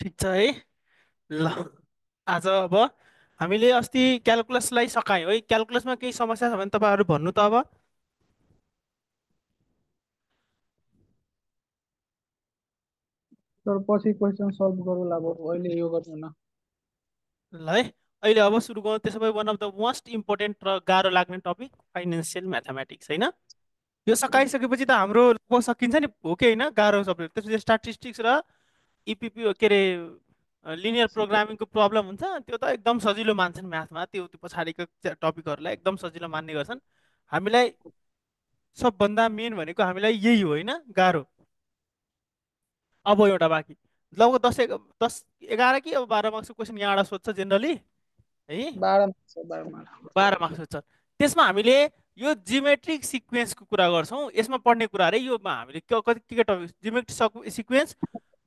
ठिक छ है। ल, आज अब हामीले अस्ति क्यालकुलसलाई सकायौँ है। क्यालकुलसमा केही समस्या छ भने तपाईँहरू भन्नु त अब। तर पछि क्वेसन सल्भ गरौँला, अब अहिले यो गर्नु न। ल है, अहिले अब सुरु गरौँ। त्यसो भए one of the most important र गाह्रो लाग्ने टपिक फाइनेन्सियल म्याथमेटिक्स होइन। यो सकाइसकेपछि त हाम्रो लगभग सकिन्छ नि, हो कि होइन? गाह्रो सब्जेक्ट। त्यसपछि स्ट्याटिस्टिक्स र इपिपी के अरे लिनियर प्रोग्रामिङको प्रब्लम हुन्छ। त्यो त एकदम सजिलो मान्छन् म्याथमा, त्यो पछाडिको टपिकहरूलाई एकदम सजिलो मान्ने गर्छन्। हामीलाई सबभन्दा मेन भनेको हामीलाई यही हो होइन, गाह्रो। अब एउटा बाँकी लगभग 10 11 कि अब 12 मार्क्सको क्वेसन यहाँबाट सोध्छ जेनरली है। 12 मार्क्स 12 मार्क्स। 12 मार्क्स सोध्छ। त्यसमा हामीले यो जिमेट्रिक सिक्वेन्सको कुरा गर्छौँ। यसमा पढ्ने कुरा अरे योमा हामीले के topic geometric sequence,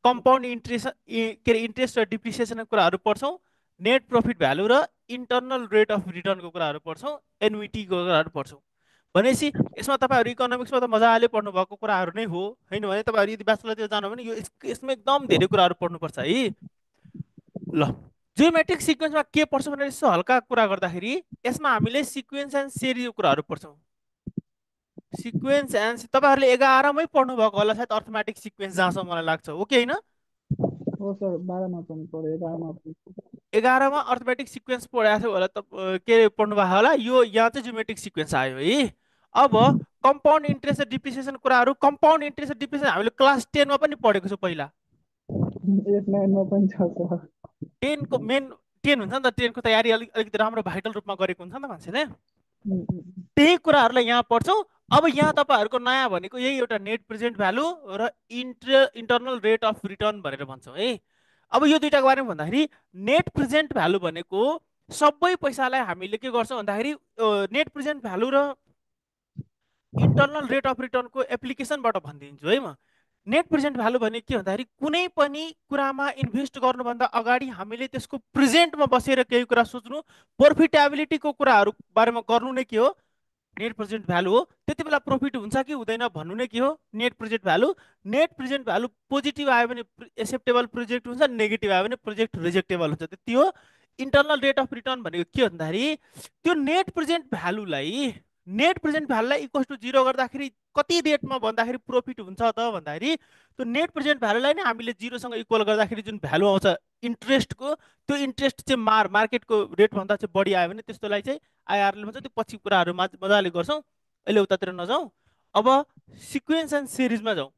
compound interest के अरे इन्ट्रेस्ट र डिप्रिसिएसनको कुराहरू पढ्छौँ। नेट प्रफिट भ्यालु र इन्टरनल रेट अफ रिटर्नको कुराहरू पढ्छौँ। एन्युइटीको कुराहरू पढ्छौँ। भनेपछि यसमा तपाईँहरू इकोनोमिक्समा त मजाले पढ्नु भएको कुराहरू नै हो होइन भने तपाईँहरू यदि ब्याचलरतिर जानु भने यो यसमा एकदम धेरै कुराहरू पढ्नुपर्छ है। ल, जियोमेट्रिक सिक्वेन्समा के पढ्छौँ भनेर यसो हल्का कुरा गर्दाखेरि यसमा हामीले सिक्वेन्स एन्ड सिरिजको कुराहरू पढ्छौँ। सिक्वेन्स एन्ड तपाईँहरूले 11मै पढ्नु भएको होला सायद, अर्थमेटिक सिक्वेन्स जहाँसम्म मलाई लाग्छ, हो कि होइन? हो सर, 12मा पनि पढ्यो, 11मा पनि। 11मा अर्थमेटिक सिक्वेन्स पढाएको थियो होला त, के अरे पढ्नु भएको होला। यो यहाँ चाहिँ जियोमेट्रिक सिक्वेन्स आयो है। अब कम्पाउन्ड इन्ट्रेस्ट र डिप्रिसिएसन कुराहरू, कम्पाउन्ड इन्ट्रेस्ट र डिप्रिसिएसन हामीले क्लास 10मा पनि पढेको छौँ पहिला। 8 9मा पनि छ सर। 10को मेन 10 हुन्छ नि त, 10को तयारी अलिकति राम्रो भाइटल रूपमा गरेको हुन्छ नि त मान्छेले। त्यही कुराहरूलाई यहाँ पढ्छौँ। अब यहाँ तपाईँहरूको नयाँ भनेको यही एउटा नेट प्रेजेन्ट भ्यालु र इन्टरनल रेट अफ रिटर्न भनेर भन्छौँ है। अब यो दुइटाको बारेमा भन्दाखेरि नेट प्रेजेन्ट भ्यालु भनेको सबै पैसालाई हामीले के गर्छौँ भन्दाखेरि नेट प्रेजेन्ट भ्यालु र इन्टरनल रेट अफ रिटर्नको एप्लिकेसनबाट भनिदिन्छु है म। नेट प्रेजेन्ट भ्यालु भने के भन्दाखेरि कुनै पनि कुरामा इन्भेस्ट गर्नुभन्दा अगाडि हामीले त्यसको प्रेजेन्टमा बसेर केही कुरा सोच्नु, प्रफिटेबिलिटीको कुराहरू बारेमा गर्नु नै के हो, नेट प्रेजेन्ट भ्यालु हो। त्यति बेला प्रफिट हुन्छ कि हुँदैन भन्नु नै के हो, net present value. Net present value positive आयो भने एक्सेप्टेबल प्रोजेक्ट हुन्छ, नेगेटिभ आयो भने प्रोजेक्ट रिजेक्टेबल हुन्छ, त्यति हो। इन्टरनल रेट अफ रिटर्न भनेको के भन्दाखेरि त्यो नेट प्रेजेन्ट भ्यालुलाई इक्वल टु 0 गर्दाखेरि कति रेटमा भन्दाखेरि प्रफिट हुन्छ त भन्दाखेरि त्यो नेट प्रेजेन्ट भ्यालुलाई नै हामीले 0सँग इक्वल गर्दाखेरि जुन भ्यालु आउँछ इन्ट्रेस्टको, त्यो इन्ट्रेस्ट चाहिँ मार्केटको रेटभन्दा चाहिँ बढी आयो भने त्यस्तोलाई चाहिँ आइआरएल भन्छ। त्यो पछि कुराहरू मजाले गर्छौँ, अहिले उतातिर नजाउँ। अब सिक्वेन्स एन्ड सिरिजमा जाउँ।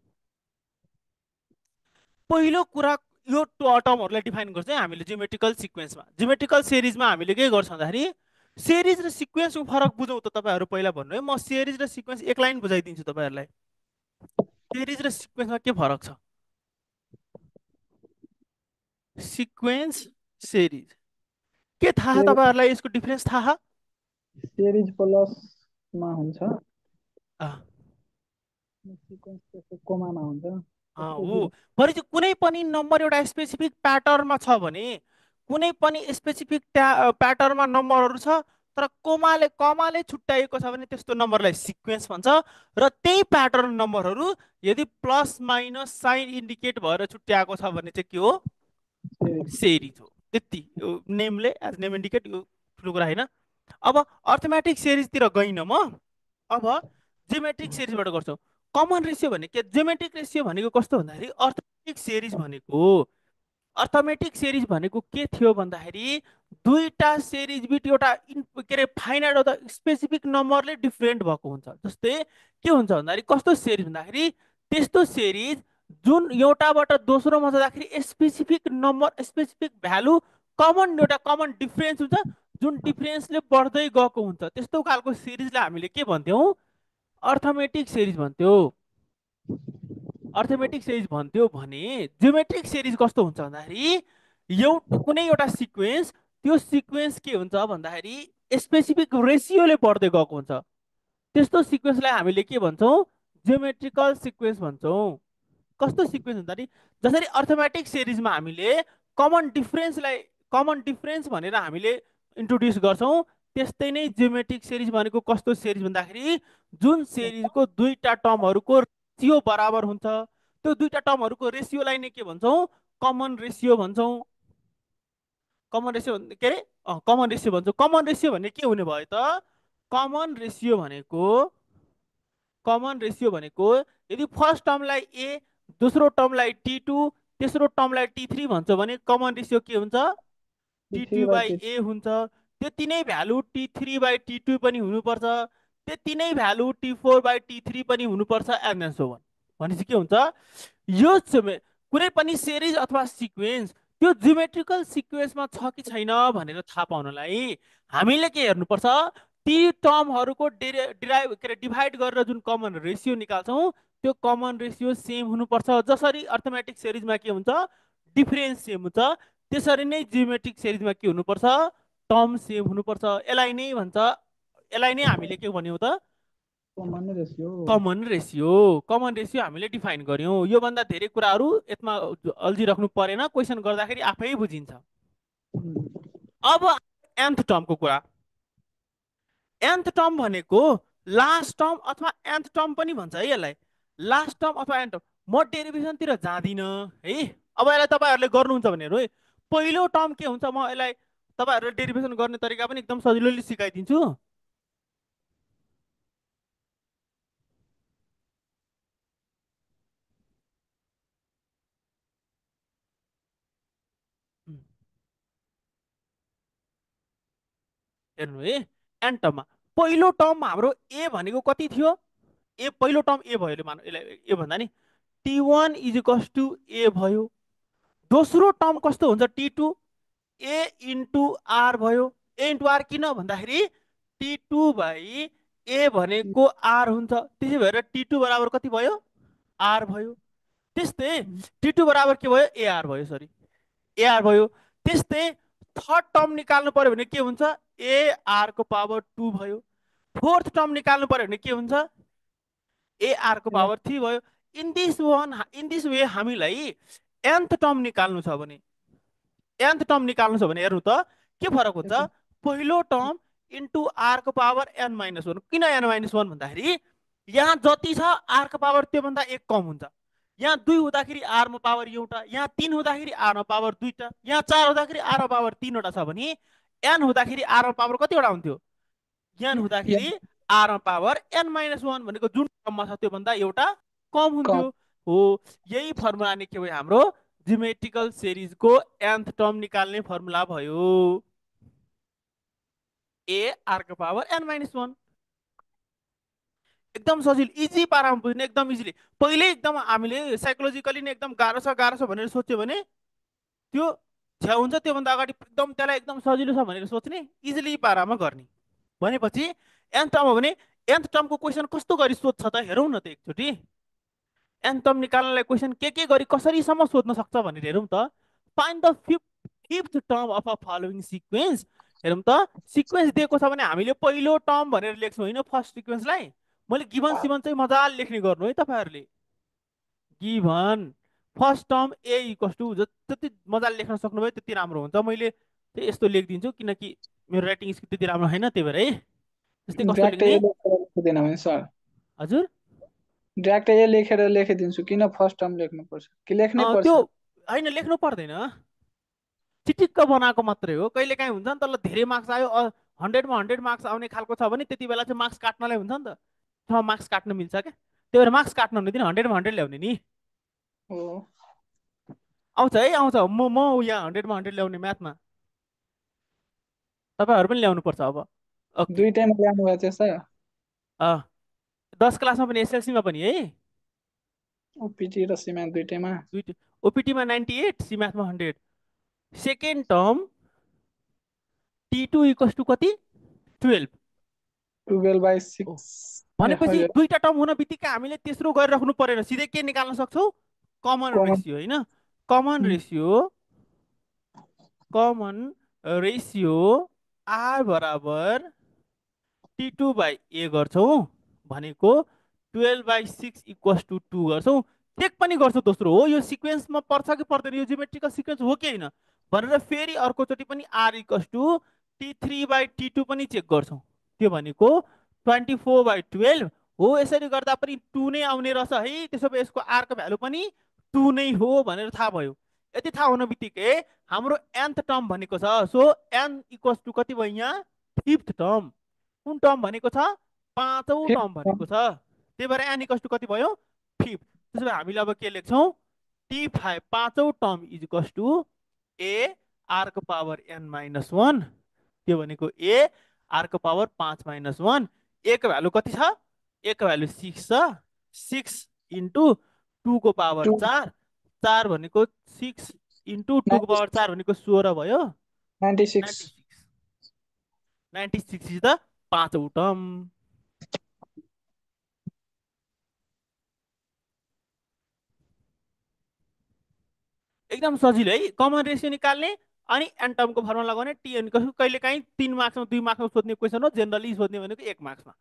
पहिलो कुरा यो टर्महरूलाई डिफाइन गर्छ हामीले जियोमेट्रिकल सिक्वेन्समा। जियोमेट्रिकल सिरिजमा हामीले के गर्छौँ भन्दाखेरि सिरिज र सिक्वेन्सको फरक बुझौँ त। तपाईँहरू पहिला भन्नु है, म सिरिज र सिक्वेन्स एक लाइन बुझाइदिन्छु तपाईँहरूलाई। सिरिज र सिक्वेन्समा के फरक छ? सिक्वेन्स सिरिज के थाहा तपाईँहरूलाई? यसको डिफरेन्स थाहा? सिरिज प्लसमा हुन्छ, अँ, सिक्वेन्स त्यसको कोमामा हुन्छ। त्यस्तै हो। डिफरेन्स। भने चाहिँ कुनै पनि नम्बर एउटा स्पेसिफिक प्याटर्नमा छ भने, कुनै पनि स्पेसिफिक प्याटर्नमा नम्बरहरू छ तर कमाले छुट्याइएको छ भने त्यस्तो नम्बरलाई सिक्वेन्स भन्छ। र त्यही प्याटर्न नम्बरहरू यदि प्लस माइनस साइन इन्डिकेट भएर छुट्याएको छ भने चाहिँ के हो, सेरिज हो। त्यति नेमले एज नेम इन्डिकेट, यो ठुलो कुरा होइन। अब अर्थमेटिक सिरिजतिर गइनँ म। अब जियोमेट्रिक सिरिजबाट गर्छौँ। कमन रेसियो भने के, जियोमेट्रिक रेसियो भनेको कस्तो भन्दाखेरि अर्थमेटिक सिरिज भनेको के थियो भन्दाखेरि दुईटा सिरिज बिट एउटा के अरे फाइनाइट अथवा स्पेसिफिक नम्बरले डिफ्रेन्ट भएको हुन्छ। जस्तै के हुन्छ भन्दाखेरि कस्तो सिरिज भन्दाखेरि त्यस्तो सिरिज जुन एउटाबाट दोस्रोमा जाँदाखेरि स्पेसिफिक नम्बर स्पेसिफिक भ्यालु एउटा कमन डिफ्रेन्स हुन्छ, जुन डिफ्रेन्सले बढ्दै गएको हुन्छ। त्यस्तो खालको सिरिजलाई हामीले के भन्थ्यौँ, अर्थमेटिक सिरिज भन्थ्यो। अर्थमेटिक सिरिज भन्थ्यो भने जियोमेट्रिक सिरिज कस्तो हुन्छ भन्दाखेरि कुनै एउटा सिक्वेन्स, त्यो सिक्वेन्स के हुन्छ भन्दाखेरि स्पेसिफिक रेसियोले बढ्दै गएको हुन्छ। त्यस्तो सिक्वेन्सलाई हामीले के भन्छौँ, जियोमेट्रिकल सिक्वेन्स भन्छौँ। कस्तो सिक्वेन्स भन्दाखेरि जसरी अर्थमेटिक सिरिजमा हामीले कमन डिफरेन्स भनेर हामीले इन्ट्रोड्युस गर्छौँ, त्यस्तै नै जियोमेट्रिक सिरिज भनेको कस्तो सिरिज भन्दाखेरि जुन सिरिजको दुईटा टर्महरूको रेसियो बराबर हुन्छ, त्यो दुईटा टर्महरूको रेसियोलाई नै के भन्छौँ, कमन रेसियो भन्छौँ। कमन रेसियो के अरे कमन रेसियो भन्छौँ। कमन रेसियो भने के हुने भयो त? कमन रेसियो भनेको यदि फर्स्ट टर्मलाई ए, दोस्रो टर्मलाई टी2, तेस्रो टर्मलाई टी3 भन्छ भने कमन रेसियो के हुन्छ? Three T2 by by T A हुन्छ। त्यति नै भ्यालु टी3 बाई टी2 पनि हुनुपर्छ, त्यति नै भ्यालु टी4 बाई टी3 पनि हुनुपर्छ, एन्ड सो अन। भनेपछि के हुन्छ? यो कुनै पनि सिरिज अथवा सिक्वेन्स त्यो जियोमेट्रिकल सिक्वेन्समा छ कि छैन भनेर थाहा पाउनलाई हामीले के हेर्नुपर्छ? ती टर्महरूको डिराइभ के अरे डिभाइड गरेर जुन कमन रेसियो निकाल्छौँ त्यो कमन रेसियो सेम हुनुपर्छ। जसरी अर्थमेटिक सिरिजमा के हुन्छ? डिफरेन्स सेम हुन्छ, त्यसरी नै जियोमेट्रिक सिरिजमा के हुनुपर्छ? टर्म सेम हुनुपर्छ। यसलाई नै हामीले के भन्यौँ त? Common ratio. कमन रेसियो हामीले डिफाइन गर्यौँ। योभन्दा धेरै कुराहरू यसमा अल्झिराख्नु परेन, क्वेसन गर्दाखेरि आफै बुझिन्छ। अब nth टर्मको कुरा। nth टर्म भनेको लास्ट टर्म अथवा nth टर्म पनि भन्छ है यसलाई। लास्ट टर्म अथवा nth टर्म। म डेरिभेसनतिर जाँदिनँ है। अब यसलाई तपाईँहरूले गर्नुहुन्छ भने हेर्नु है। पहिलो टर्म के हुन्छ, म यसलाई तपाईँहरूले डेरिभेसन गर्ने तरिका पनि एकदम सजिलोले सिकाइदिन्छु। हेर्नु है, एन टर्ममा पहिलो टर्म हाम्रो ए भनेको कति थियो? ए पहिलो टर्म ए भयो, मानौ यसलाई ए भन्दा नि टी1 इज इक्वल्स टु ए भयो। दोस्रो टर्म कस्तो हुन्छ? टी2 ए इन्टु आर भयो। ए इन्टु आर किन भन्दाखेरि टी2 बाई ए भनेको आर हुन्छ। त्यसै भएर टी2 बराबर कति भयो? आर भयो। त्यस्तै टी2 बराबर के भयो? एआर भयो। सरी, एआर भयो। त्यस्तै थर्ड टर्म निकाल्नु पर्यो भने के हुन्छ? एआर को पावर 2 भयो। फोर्थ टर्म निकाल्नु पर्यो भने के हुन्छ? एआर को पावर 3 भयो। इन दिस वे हामीलाई nth टर्म निकाल्नु छ भने हेर्नु त के फरक हुन्छ? पहिलो टर्म इन्टु आर को पावर n-1। किन n-1 भन्दाखेरि यहाँ जति छ आर को पावर त्योभन्दा 1 कम हुन्छ। यहाँ 2 हुँदाखेरि आरमा पावर एउटा, यहाँ 3 हुँदाखेरि आरमा पावर 2टा, यहाँ 4 हुँदाखेरि आरमा पावर 3वटा छ भने n हुँदाखेरि आरमा पावर कतिवटा हुन्थ्यो? n हुँदाखेरि आरमा पावर n-1 भनेको जुन टर्ममा छ त्योभन्दा एउटा कम हुन्थ्यो। हो, यही फर्मुला नै के भयो? हाम्रो जियोमेट्रिकल सिरिजको nth टर्म निकाल्ने फर्मुला भयो। ए आर को पावर n-1। एकदम सजिलो, इजी पारामा बुझ्ने, एकदम इजिली। पहिले एकदम हामीले साइकोलोजिकली नै एकदम गाह्रो छ भनेर सोच्यो भने त्यो छ्या हुन्छ। त्योभन्दा अगाडि एकदम त्यसलाई एकदम सजिलो छ भनेर सोच्ने, इजिली पारामा गर्ने। भनेपछि nth टर्म हो भने nth टर्मको क्वेसन कस्तो गरी सोध्छ त हेरौँ न त एकचोटि। nth टर्म निकाल्नलाई क्वेसन के गरी कसरीसम्म सोध्न सक्छ भनेर हेरौँ त। Find the fifth term of a following sequence. हेरौँ त, सिक्वेन्स दिएको छ भने हामीले पहिलो टर्म भनेर लेख्छौँ होइन, फर्स्ट सिक्वेन्सलाई। मैले गिभन सिभन चाहिँ मजाले लेख्ने गर्नु है तपाईँहरूले। Given first term A equals to, जति मजाले लेख्न सक्नुभयो त्यति राम्रो हुन्छ। मैले चाहिँ यस्तो लेखिदिन्छु किनकि मेरो राइटिङ स्किल त्यति राम्रो छैन, त्यही भएर है। जस्तै कस्तो लेख्ने? हजुर, डाइरेक्ट यो लेखेर लेखिदिन्छु। किन फर्स्ट टर्म लेख्नुपर्छ कि लेख्नै पर्छ? त्यो होइन, लेख्नु पर्दैन, चिटिक्क बनाएको मात्रै हो। कहिले काहीँ हुन्छ नि त, ल धेरै मार्क्स आयो, 100मा 100 मार्क्स आउने खालको छ भने त्यति बेला चाहिँ मार्क्स काट्नलाई हुन्छ नि त, मार्क्स काट्न मिल्छ क्या। त्यही भएर मार्क्स काट्न हुँदैन, 100मा 100 ल्याउने नि। आउँछ है, आउँछ। म यहाँ 100मा 100 ल्याउने म्याथमा, तपाईँहरू पनि ल्याउनु पर्छ अब। ओके, दुई टाइम ल्याउनु भयो त्यस्ता? 10 क्लासमा पनि एसएलसीमा पनि है। ओपिटी र सीमा दुईटैमा? ओपिटीमा 98, सीम्याथमा 100। सेकेन्ड टर्म टी2 इक्वल्स टु कति? 12। 12/6 भनेपछि दुईटा टर्म हुन बित्तिकै हामीले तेस्रो गरिराख्नु परेन, सिधै के निकाल्न सक्छौ? कमन रेसियो होइन। कमन रेसियो आर बराबर टी2 बाई ए गर्छौँ भनेको 12/6 इक्वल्स टु 2 गर्छौँ। चेक पनि गर्छौँ दोस्रो, हो यो सिक्वेन्समा पर्छ कि पर्दैन, यो जियोमेट्रिकल सिक्वेन्स हो कि होइन भनेर फेरि अर्कोचोटि पनि आर इक्वल्स टु टी3 बाई टी2 पनि चेक गर्छौँ। त्यो भनेको 24/12 हो। यसरी गर्दा पनि 2 नै आउने रहेछ है। त्यसो भए यसको आरको भ्यालु पनि 2 नै हो भनेर थाहा भयो। यति थाहा हुन बित्तिकै हाम्रो nth टर्म भनेको छ, सो n इक्वल्स टु कति भयो यहाँ, फिफ्थ टर्म। कुन टर्म भनेको छ, पाँचौं टर्म भनेको छ, त्यही भएर n इक्वल्स टु कति भयो, फिफ्थ। त्यसो भए हामीले अब के लेख्छौँ, t5 पाँचौं term is equals to a r को पावर n माइनस 1, त्यो भनेको a r को पावर 5 माइनस 1। a को भ्यालु कति छ, a को भ्यालु 6 छ, 6 इन्टु 2 को पावर 4, 4 भनेको 6 इन्टु 2 को पावर 4 भनेको 16 भयो, 96 96 इज द पाँचौं टर्म। एकदम सजिलो है कमन रेसियो निकाल्ने अनि एन टर्मको फर्मुला लगाउने। टिएन कहिले काहीँ 3 मार्क्समा 2 मार्क्समा सोध्ने क्वेसन हो, जेनरली सोध्ने भनेको 1 मार्क्समा।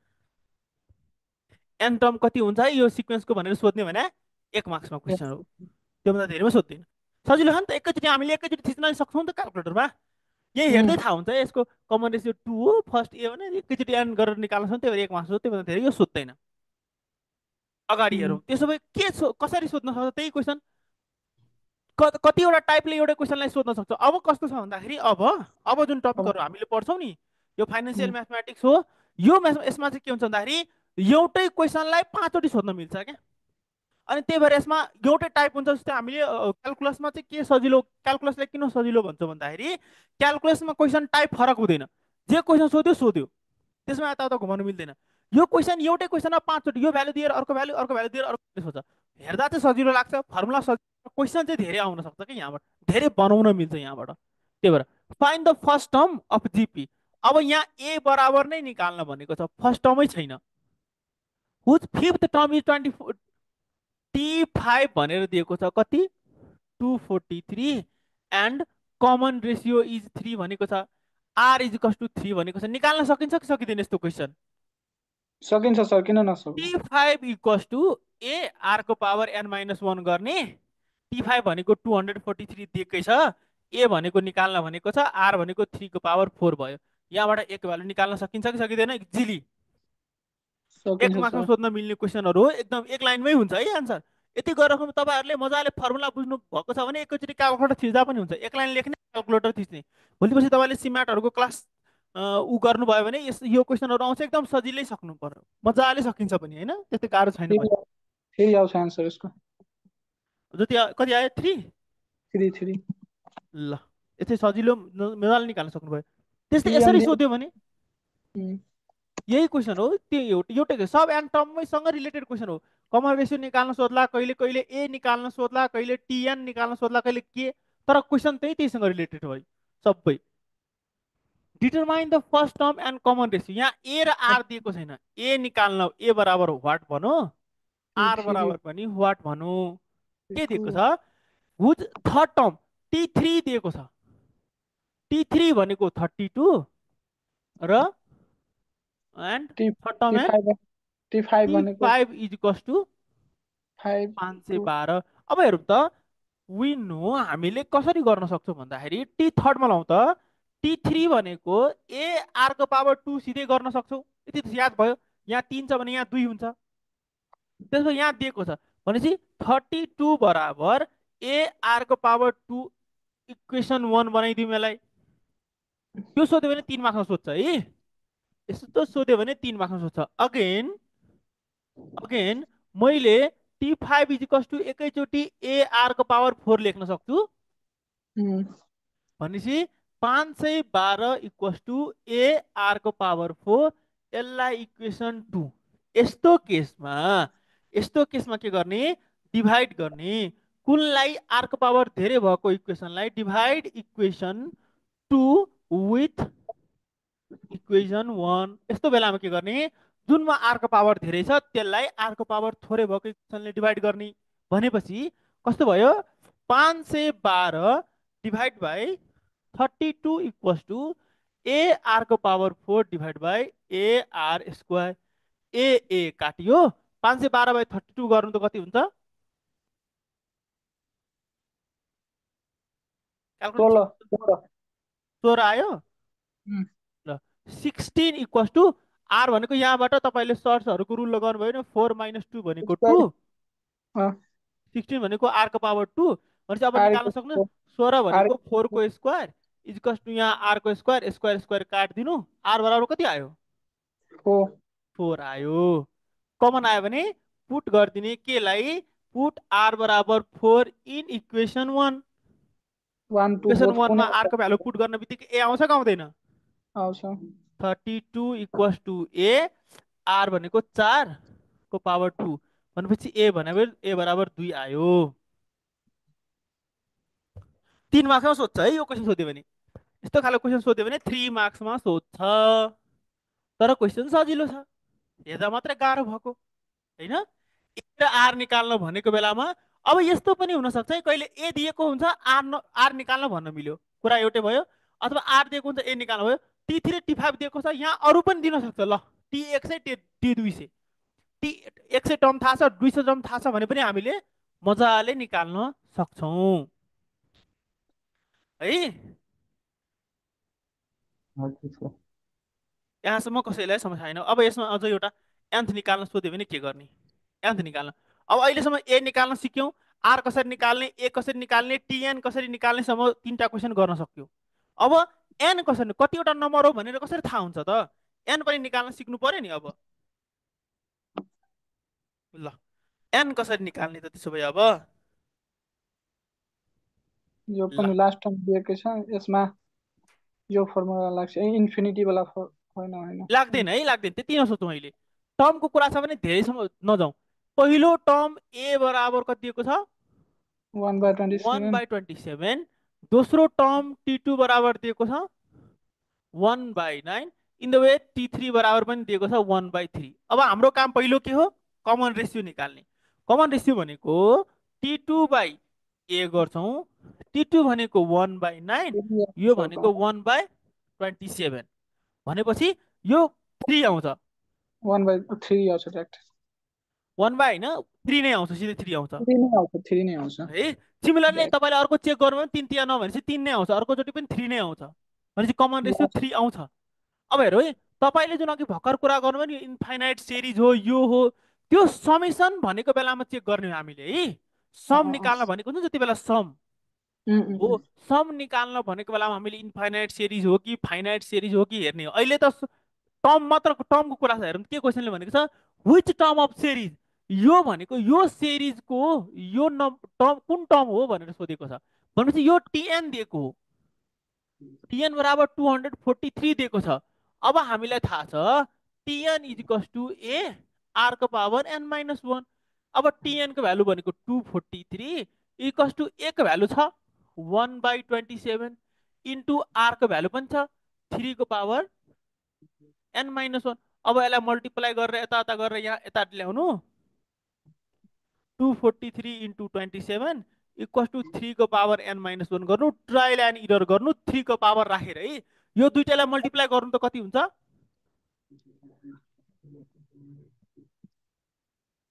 एन टर्म कति हुन्छ यो सिक्वेन्सको भनेर सोध्ने भने 1 मार्क्समा क्वेसन हो, त्योभन्दा धेरैमा सोध्दैन। सजिलो हो नि त, एकैचोटि हामीले एकैचोटि थिच्न सक्छौँ नि त क्यालकुलेटरमा। यही हेर्दै थाहा हुन्छ यसको कमन रेसियो 2 हो, फर्स्ट ए भने एकैचोटि एन गरेर निकाल्न सक्छौँ, त्यही भएर 1 मार्क्स हो, त्योभन्दा धेरै यो सोध्दैन। अगाडि हेरौँ त्यसो भए कसरी सोध्न सक्छ त्यही क्वेसन, कतिवटा टाइपले एउटा क्वेसनलाई सोध्न सक्छ। अब कस्तो छ भन्दाखेरि अब जुन टपिकहरू हामीले पढ्छौँ नि, यो फाइनेन्सियल म्याथमेटिक्स हो, यो यसमा चाहिँ के हुन्छ भन्दाखेरि एउटै क्वेसनलाई 5 चोटि सोध्न मिल्छ क्या। अनि त्यही भएर यसमा एउटै टाइप हुन्छ। जस्तै हामीले क्यालकुलसमा चाहिँ के सजिलो, क्यालकुलसलाई किन सजिलो भन्छ भन्दाखेरि क्यालकुलसमा क्वेसन टाइप फरक हुँदैन, जे क्वेसन सोध्यो, त्यसमा यताउता घुमाउनु मिल्दैन। यो क्वेसन एउटै क्वेसनमा 5 चोटि यो भ्यालु दिएर अर्को भ्यालु दिएर अर्को सोध्छ, हेर्दा चाहिँ सजिलो लाग्छ, फर्मुला सजिलो, क्वेसन चाहिँ धेरै आउन सक्छ कि यहाँबाट, धेरै बनाउन मिल्छ यहाँबाट। त्यही भएर find the first term of GP. अब यहाँ ए बराबर नै निकाल्न भनेको छ, फर्स्ट टर्मै छैन। Whose fifth term is 24, T5 भनेर दिएको छ कति 243 एन्ड कमन रेसियो इज 3 भनेको छ, R इज इक्वल्स टु 3 भनेको छ। निकाल्न सकिन्छ कि सकिँदैन यस्तो क्वेसन? सकिन्छ सर, किन नसक्नु। T5 equals to A R को पावर n माइनस 1 गर्ने। T5 भनेको 243 दिएकै छ, A भनेको निकाल्न भनेको छ, R भनेको 3 को पावर 4 भयो। यहाँबाट एक भ्यालु निकाल्न सकिन्छ कि सकिँदैन? इजिली 1 मार्क्समा सोध्न मिल्ने क्वेसनहरू हो, एकदम एक लाइनमै हुन्छ है आन्सर। यति गरेर तपाईँहरूले मजाले फर्मुला बुझ्नु भएको छ भने एकैचोटि क्यालकुलेटर थिच्दा पनि हुन्छ, एक लाइन लेख्ने क्यालकुलेटर थिच्ने। भोलिपछि तपाईँले सिम्याटहरूको क्लास ऊ गर्नुभयो भने यो क्वेसनहरू आउँछ, एकदम सजिलै सक्नु पर्यो, मजाले सकिन्छ पनि होइन, त्यस्तै गाह्रो छैन पनि। फेरि आउँछ आन्सर यसको जति कति आयो 3 ल यस्तै सजिलो मजाले निकाल्न सक्नुभयो। त्यस्तै यसरी सोध्यो भने यही क्वेसन हो, त्यो एउटै सब एन्ड टर्मैसँग रिलेटेड क्वेसन हो। कमन रेसियो निकाल्न सोध्ला, कहिले कहिले ए निकाल्न सोध्ला, कहिले टिएन निकाल्न सोध्ला, कहिले के, तर क्वेसन त्यहीसँग रिलेटेड हो सबै। Determine the first term and common ratio. यहाँ ए र आर दिएको छैन, ए निकाल्न ए बराबर वाट भनौँ, आर बराबर पनि वाट भनौँ। के दिएको छ, हुज थर्ड टर्म T3 दिएको छ, T3 भनेको 32 र and third term T5 is equals to 512। अब हेरौँ त विन हो, हामीले कसरी गर्न सक्छौँ भन्दाखेरि टी थर्डमा लाउँ त, T3 भनेको ए आर को पावर 2 सिधै गर्न सक्छौँ, यति त याद भयो। यहाँ 3 छ भने यहाँ 2 हुन्छ, त्यसो यहाँ दिएको छ भनेपछि 32 बराबर ए आर को पावर 2 इक्वेसन 1 बनाइदिउँ यसलाई। त्यो सोध्यो भने 3 मार्क्समा सोध्छ है, यस्तो सोध्यो भने 3 मार्क्समा सोध्छ। अगेन मैले T5 इज इक्वल्स टु एकैचोटि ए आर को पावर 4 लेख्न सक्छु भनेपछि 512 इक्वल्स टु ए आर को पावर 4, यसलाई इक्वेसन 2। यस्तो केसमा के गर्ने, डिभाइड गर्ने, कुनलाई आर को पावर धेरै भएको इक्वेसनलाई डिभाइड इक्वेसन 2 विथ इक्वेसन 1। यस्तो बेलामा के गर्ने, जुनमा आर को पावर धेरै छ त्यसलाई आर को पावर थोरै भएको इक्वेसनले डिभाइड गर्ने। भनेपछि कस्तो भयो, 512 divide by 32 equals to A R को power 4 divide by A R square. A काटियो, 512 बाई 32 गर्नु त कति हुन्छ, 16 आयो ल। 16 इक्वल्स टु आर भनेको यहाँबाट तपाईँले सर्चहरूको रुल लगाउनु भयो भने 4 - 2 भनेको 2, 16 भनेको आर को पावर 2 भनेपछि अब आर निकाल्न सक्नु 16 आर भनेको 4 को स्क्वायर इक्वल्स टु यहाँ r को स्क्वायर स्क्वायर स्क्वायर काट्दिनु r बराबर कति आयो 4 4 आयो कमन आयो भने पुट गरिदिने केलाई पुट r बराबर 4 इन इक्वेसन 1 1 2 इक्वेसन 4 1 मा कुनै r को भ्यालु पुट गर्न बित्तिकै a आउँछ कि आउँदैन आउँछ 32 इक्वल्स टु a r भनेको 4 को पावर 2 भनेपछि a बराबर 2 आयो 3 मार्क्समा सोध्छ है यो क्वेसन सोध्यो भने यस्तो खालको क्वेसन सोध्यो भने 3 मार्क्समा सोध्छ तर क्वेसन सजिलो छ हेर्दा मात्रै गाह्रो भएको होइन ए र आर निकाल्न भनेको बेलामा अब यस्तो पनि हुनसक्छ है कहिले ए दिएको हुन्छ आर निकाल्न भन्न मिल्यो कुरा एउटै भयो अथवा आर दिएको हुन्छ ए निकाल्न भयो टी3 र टी5 दिएको छ यहाँ अरू पनि दिन सक्छ ल टी100 टी200 टी100 टर्म थाहा छ 200 टर्म थाहा छ भने पनि हामीले मजाले निकाल्न सक्छौँ है यहाँसम्म कसैलाई समस्या छैन अब यसमा अझ एउटा एन्थ निकाल्न सोध्यो भने के गर्ने एन्थ निकाल्न अब अहिलेसम्म ए निकाल्न सिक्यौँ आर कसरी निकाल्ने ए कसरी निकाल्ने टिएन कसरी निकाल्नेसम्म 3टा क्वेसन गर्न सक्यौँ अब एन कसरी कतिवटा नम्बर हो भनेर कसरी थाहा हुन्छ त एन पनि निकाल्न सिक्नु पर्यो नि अब ल एन कसरी निकाल्ने त त्यसो भए अब यो ल पनि लास्ट टाइम दिएकै छ यसमा यो फर्मुला लाग्छ इन्फिनिटी वाला होइन होइन लाग्दैन है लाग्दैन त्यति नसोचौँ अहिले टर्मको कुरा छ भने धेरैसम्म नजाउँ पहिलो टर्म ए बराबर कति दिएको छ 1 1/27 by 27 दोस्रो टर्म टी2 बराबर दिएको छ 1/9 इन द वे टी3 बराबर पनि दिएको छ 1/3 अब हाम्रो काम पहिलो के हो कमन रेसियो निकाल्ने कमन रेसियो भनेको टी2 बाई ए गर्छौँ टी2 भनेको 1/9 यो भनेको 1/27 भनेपछि यो 3 आउँछ 1/3 आउँछ डाइरेक्ट 1/3 नै आउँछ सिधै 3 आउँछ 3 नै आउँछ है सिमिलरली तपाईँले अर्को चेक गर्नु भने 3 तिया नभनेपछि 3 नै आउँछ अर्कोचोटि पनि 3 नै आउँछ भनेपछि कमन रेसियो 3 आउँछ अब हेरौँ है तपाईँले जुन अघि भर्खर कुरा गर्नुभयो नि इन्फाइनाइट सिरिज हो यो हो त्यो समेसन भनेको बेलामा चेक गर्ने हो हामीले है सम निकाल्न भनेको हुन्छ जति बेला सम हो सम निकाल्न भनेको बेलामा हामीले इन्फाइनाइट सिरिज हो कि फाइनाइट सिरिज हो कि हेर्ने हो अहिले त टर्म मात्र टर्मको कुरा छ हेरौँ के क्वेसनले भनेको छ विच टर्म अफ सिरिज यो भनेको यो सिरिजको यो टर्म कुन टर्म हो भनेर सोधेको छ भनेपछि यो टिएन दिएको हो टिएन बराबर 243 दिएको छ अब हामीलाई थाहा छ T N is equals to A आरको पावर एन माइनस 1 अब टिएनको भ्यालु भनेको 243 इक्वल्स टु ए को भ्यालु छ 1/27 इन्टु आरको भ्यालु पनि छ 3 को पावर एन माइनस 1 अब यसलाई मल्टिप्लाई गरेर यता गरेर यहाँ यता ल्याउनु 243 इन्टु 27 इक्वल्स टु 3 को पावर एन माइनस 1 गर्नु ट्रायल एन्ड इरर गर्नु 3 को पावर राखेर है यो दुईटालाई मल्टिप्लाई गर्नु त कति हुन्छ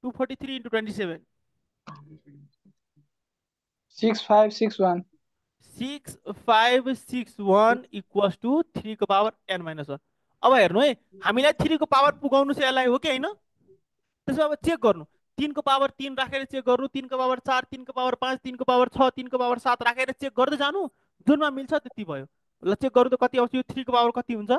243 इन्टु 27 6561 6561 इक्वल्स टु 3 को पावर एन माइनस 1 अब हेर्नु है हामीलाई 3 को पावर पुगाउनु चाहिँ यसलाई हो कि होइन त्यसो अब चेक गर्नु 3 को पावर 3 राखेर चेक गर्नु 3 को पावर 4 3 को पावर 5 3 को पावर 6 3 को पावर 7 राखेर चेक गर्दै जानु जुनमा मिल्छ त्यति भयो ल चेक गर्नु त कति आउँछ यो 3 को पावर कति हुन्छ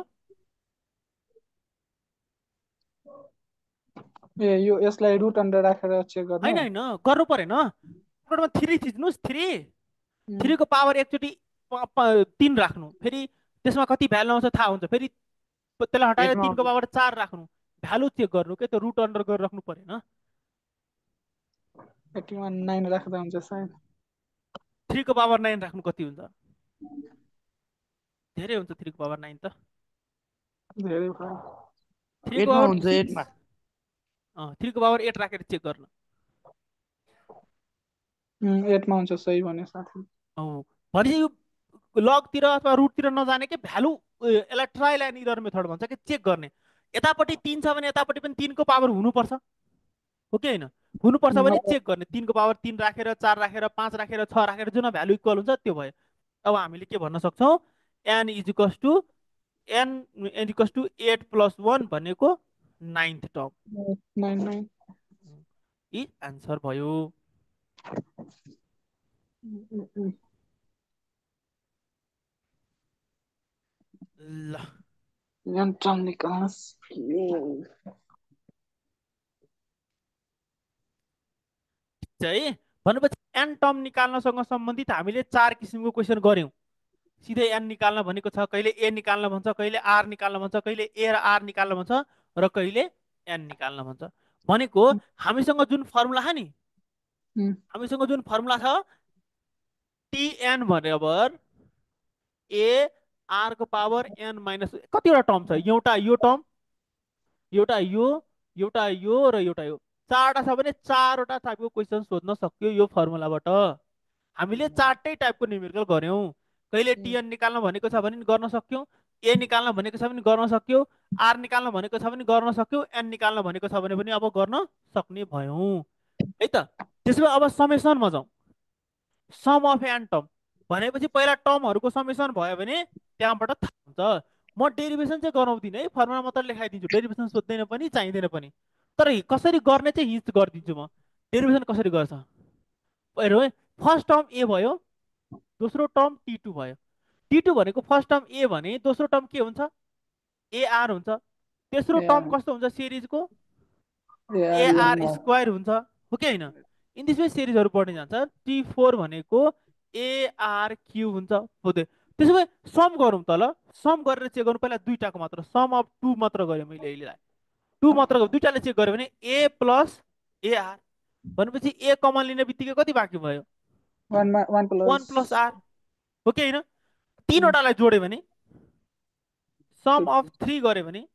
ए यो यसलाई रुट अन्डर राखेर चेक गर्नु हैन हैन गर्नु परेन रुटमा 3 थिच्नुस् 3 को पावर एकचोटि 3 राख्नु फेरि त्यसमा कति भ्यालु आउँछ थाहा हुन्छ फेरि त्यसलाई हटाएर 3 को पावर 4 राख्नु भ्यालु चेक गर्नु के त रुट अन्डर गरेर राख्नु परेन 9 राख्दा हुन्छ सायद 3 को पावर 9 राख्नु कति हुन्छ धेरै हुन्छ 3 को पावर 9 त धेरै 3 को पावर 8 मा 3 को पावर 8 राखेर चेक गर्न 8 मा हुन्छ सही भने साथी भनेपछि यो लगतिर अथवा रुटतिर नजाने के भ्यालु यसलाई ट्रायल एन्ड इरर मेथड भन्छ कि चेक गर्ने यतापट्टि 3 छ भने यतापट्टि पनि 3 को पावर हुनुपर्छ हो कि होइन हुनुपर्छ भने चेक गर्ने 3 को पावर 3 राखेर 4 राखेर 5 राखेर 6 राखेर जुन भ्यालु इक्वल हुन्छ त्यो भयो अब हामीले के भन्न सक्छौँ n इज इक्वल्स टु 8 + 1 भनेको 9th टर्म 9 यी आन्सर भयो ल एन्टम निकास है भनेपछि एन टर्म निकाल्नसँग सम्बन्धित हामीले 4 किसिमको क्वेसन गर्यौं। सिधै एन निकाल्न भनेको छ, कहिले ए निकाल्न भन्छ, कहिले आर निकाल्न भन्छ, कहिले ए र आर निकाल्न भन्छ, र कहिले एन निकाल्न भन्छ। भनेको हामीसँग जुन फर्मुला छ नि, हामीसँग जुन फर्मुला छ टिएन बराबर ए आर को पावर एन माइनस कतिवटा टर्म छ, एउटा यो टर्म, एउटा यो र एउटा यो, 4वटा छ भने 4वटा टाइपको क्वेसन सोध्न सक्यो यो फर्मुलाबाट। हामीले 4टै टाइपको न्युमेरिकल गर्यौं। कहिले टिएन निकाल्न भनेको छ भने गर्न सक्यौं, ए निकाल्न भनेको छ भने गर्न सक्यौं, आर निकाल्न भनेको छ भने गर्न सक्यौं, एन निकाल्न भनेको छ भने पनि अब गर्न सक्ने भयौं है त। त्यसो भए अब समेसनमा जाउँ। सम अफ एन टर्म भनेपछि पहिला टर्महरूको समेसन भयो भने त्यहाँबाट थाहा हुन्छ। म डेरिभेसन चाहिँ गराउँदिनँ है, फर्मुला मात्र लेखाइदिन्छु, डेरिभेसन सोध्दैन पनि चाहिँदैन पनि। तर कसरी गर्ने चाहिँ हिज गरिदिन्छु म। डेरिभेसन कसरी गर्छ हेरौँ है। फर्स्ट टर्म ए भयो, दोस्रो टर्म टी2 भयो। टी2 भनेको फर्स्ट टर्म ए भने दोस्रो टर्म के हुन्छ, एआर हुन्छ। तेस्रो टर्म कस्तो हुन्छ सिरिजको, एआर स्क्वायर हुन्छ, हो कि होइन। इन दिस वे सिरिजहरू पढ्ने जान्छ। टी4 भनेको एआर क्यु हुन्छ, हो त्यो। त्यसो भए सम गरौँ त ल। सम गरेर चेक गरौँ पहिला दुईटाको मात्र, सम अफ 2 मात्र गरेँ मैले अहिलेलाई। 2 मात्र दुईटाले चेक गरेँ भने ए प्लस एआर भनेपछि ए कमन लिने बित्तिकै कति बाँकी भयो, 1 प्लस आर, हो कि होइन। तीनवटालाई जोड्यो भने सम अफ 3 गऱ्यो भने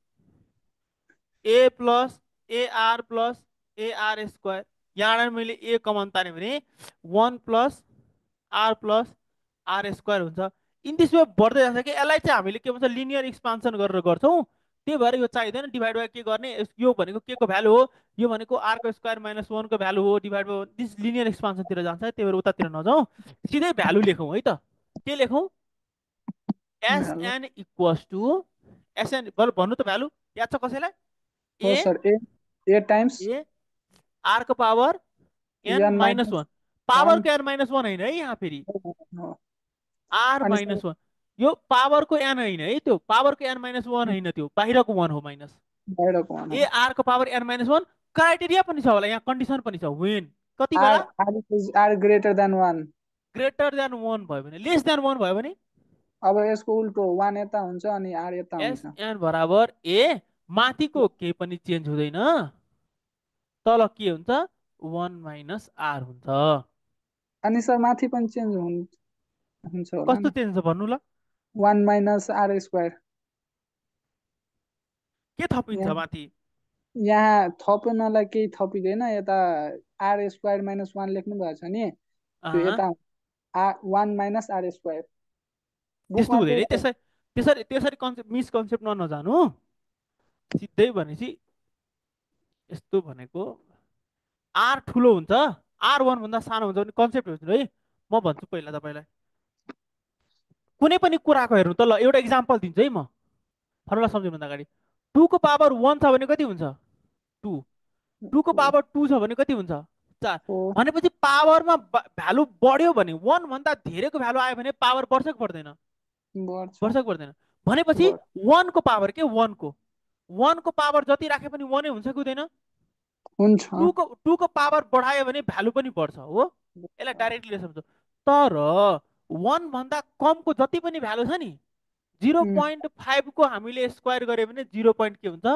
ए प्लस एआर स्क्वायर, यहाँबाट मैले ए कमन ताने भने 1 प्लस आर स्क्वायर हुन्छ। इन दिस वे बढ्दै जान्छ कि यसलाई चाहिँ हामीले के भन्छ लिनियर एक्सपान्सन गरेर गर्छौँ। त्यही भएर यो चाहिँदैन, डिभाइड बाई के गर्ने, यो भनेको के को भ्यालु हो, यो भनेको आर को स्क्वायर माइनस 1 को भ्यालु हो, डिभाइड बाई दिस लिनियर एक्सपान्सनतिर जान्छ। त्यही भएर उतातिर नजाउँ, सिधै भ्यालु लेखौँ है त। के लेखौँ, एसएन इक्वल्स टु एसएन, बरु भन्नु त भ्यालु याद छ कसैलाई, हो sir, A times A R को power N N minus 1, minus power 1 को एन माइनस 1 होइन है यहाँ फेरि, हो। आर अनि सर माइनस 1। यो पावरको एन होइन है, त्यो पावरको एन माइनस 1 होइन, त्यो बाहिरको 1 हो माइनस। बाहिरको वान ए हो। आर को पावर एन माइनस 1 क्राइटेरिया पनि छ होला यहाँ, कन्डिसन पनि छ, वेन कति आर बेला R greater than 1। Greater than 1 भयो भने, लेस देन 1 भयो भने अब यसको उल्टो 1 यता हुन्छ अनि आर यता हुन्छ। एसएन बराबर ए, माथिको केही पनि चेन्ज हुँदैन, तल के हुन्छ 1 माइनस आर हुन्छ। अनि सर माथि पनि चेन्ज हुन्छ होला कस्तो नि, चेन्ज छ भन्नु ल, 1 माइनस आर स्क्वायर। के थपिन्छ यहाँ माथि, यहाँ थप्नलाई केही थपिँदैन, यता आर स्क्वायर माइनस 1 लेख्नु भएको छ नि, त्यो यता 1 माइनस आर स्क्वायर। त्यस्तो बुकमा हुँदैन है। त्यही त्यसरी त्यसरी त्यसरी कन्सेप्ट मिसकन्सेप्ट नजानु, सिधै भनेपछि यस्तो भनेको आर ठुलो हुन्छ, आर 1 भन्दा सानो हुन्छ भने कन्सेप्ट हुन्छ है। म भन्छु पहिला तपाईँलाई कुनै पनि कुराको हेर्नु त ल, एउटा इक्जाम्पल दिन्छु है म फर्मुला सम्झिनुभन्दा अगाडि। 2 को पावर 1 छ भने कति हुन्छ 2, 2 को पावर 2 छ भने कति हुन्छ 4। हो भनेपछि पावरमा भ्यालु बढ्यो भने 1 भन्दा धेरैको भ्यालु आयो भने पावर बढ्छ कि बढ्दैन, बढ्छ बढ्छ कि बढ्दैन। भनेपछि बढ 1 को पावर के 1 को पावर जति राखे पनि 1 नै हुन्छ कि हुँदैन। हुन्छ 2 को पावर बढायो भने भ्यालु पनि बढ्छ, हो यसलाई डाइरेक्टली सम्झौँ। तर 1 भन्दा कमको जति पनि भ्यालु छ नि 0.5 को हामीले स्क्वायर गर्यो भने 0. के हुन्छ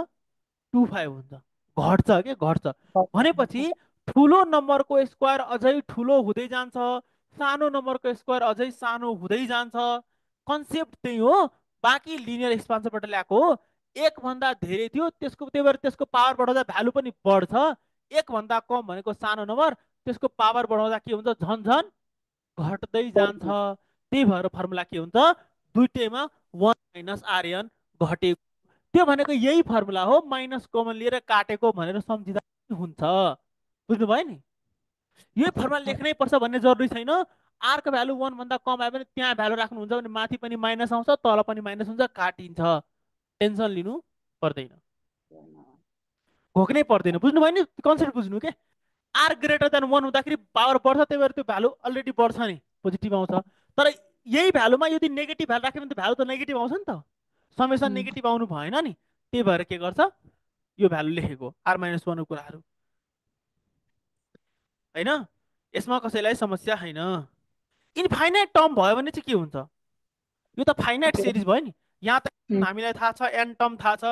25 हुन्छ, घट्छ के घट्छ। भनेपछि ठुलो नम्बरको स्क्वायर अझै ठुलो हुँदै जान्छ, सानो नम्बरको स्क्वायर अझै सानो हुँदै जान्छ। कन्सेप्ट त्यही हो, बाँकी लिनियर एक्सपान्सनबाट ल्याएको हो। एक भन्दा धेरै थियो त्यसको, त्यही भएर त्यसको पावर बढाउँदा भ्यालु पनि बढ्छ। एक भन्दा कम भनेको सानो नम्बर, त्यसको पावर बढाउँदा के हुन्छ झन झन घट्दै जान्छ। त्यही भएर फर्मुला के हुन्छ दुईटैमा 1 माइनस आरएन घटेको, त्यो भनेको यही फर्मुला हो, माइनस कमन लिएर काटेको भनेर सम्झिँदा हुन्छ। बुझ्नुभयो नि, यही फर्मुला लेख्नै पर्छ भन्ने जरुरी छैन। आरको भ्यालु 1 भन्दा कम आयो भने त्यहाँ भ्यालु राख्नुहुन्छ भने माथि पनि माइनस आउँछ, तल पनि माइनस हुन्छ, काटिन्छ, टेन्सन लिनु पर्दैन, घोक्नै पर्दैन। बुझ्नुभयो नि, कन्सेप्ट बुझ्नु के। आर ग्रेटर देन 1 हुँदाखेरि पावर बढ्छ, त्यही भएर त्यो भ्यालु अलरेडी बढ्छ नि, पोजिटिभ आउँछ। तर यही भ्यालुमा यदि नेगेटिभ भ्यालु राख्यो भने त भ्यालु त नेगेटिभ आउँछ नि त, समेसन नेगेटिभ आउनु भएन नि। त्यही भएर के गर्छ, यो भ्यालु लेखेको R-1 को कुराहरू होइन। यसमा कसैलाई समस्या छैन। इन्फाइनाइट टर्म भयो भने चाहिँ के हुन्छ, यो त फाइनाइट सिरिज भयो नि। यहाँ त हामीलाई थाहा छ, एन टर्म थाहा छ,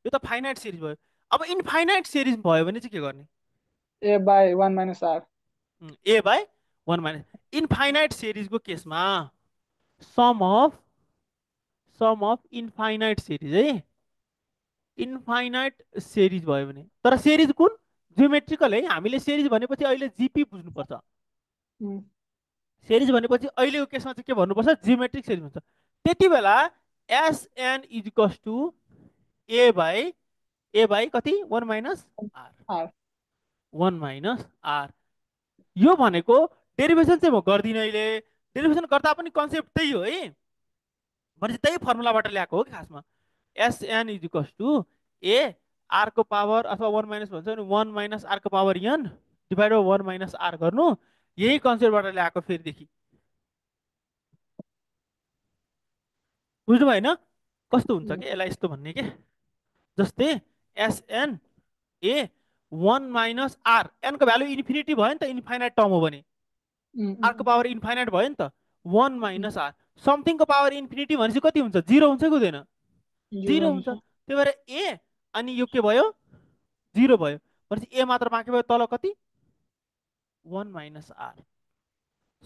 यो त फाइनाइट सिरिज भयो। अब इन्फाइनाइट सिरिज भयो भने चाहिँ के गर्ने, A by 1 minus R। A by 1 minus। Infinite सिरिजको केसमा सम अफ इन्फाइनाइट सिरिज है, इन्फाइनाइट सिरिज भयो भने, तर सिरिज कुन, जियोमेट्रिकल है। हामीले सिरिज भनेपछि अहिले जिपी बुझ्नुपर्छ। सिरिज भनेपछि अहिलेको केसमा चाहिँ के भन्नुपर्छ, जियोमेट्रिक सिरिज हुन्छ। त्यति बेला S N is equals to A by कति, 1 माइनस आर, 1 माइनस आर। यो भनेको डेरिभेसन चाहिँ म गर्दिनँ अहिले, डेरिभेसन गर्दा पनि कन्सेप्ट त्यही हो है, भनेपछि त्यही फर्मुलाबाट ल्याएको हो कि खासमा। S N is equals to A R को पावर अथवा 1 माइनस भन्छ भने 1 माइनस आर को power N divide by 1 minus R गर्नु, यही कन्सेप्टबाट ल्याएको फेरिदेखि। बुझ्नु भएन कस्तो हुन्छ कि यसलाई यस्तो भन्ने के, जस्तै एसएन ए 1 माइनस आर, एनको भ्यालु इन्फिनिटी भयो नि त, इन्फाइनाइट टर्म हो भने, आरको पावर इन्फाइनाइट भयो नि त, 1 माइनस आर। समथिङको पावर इन्फिनिटी भनेपछि कति हुन्छ, 0 हुन्छ कि हुँदैन, 0 हुन्छ। त्यही भएर ए अनि यो के भयो, 0 भयो भनेपछि ए मात्र बाँकी भयो, तल कति, 1 minus R.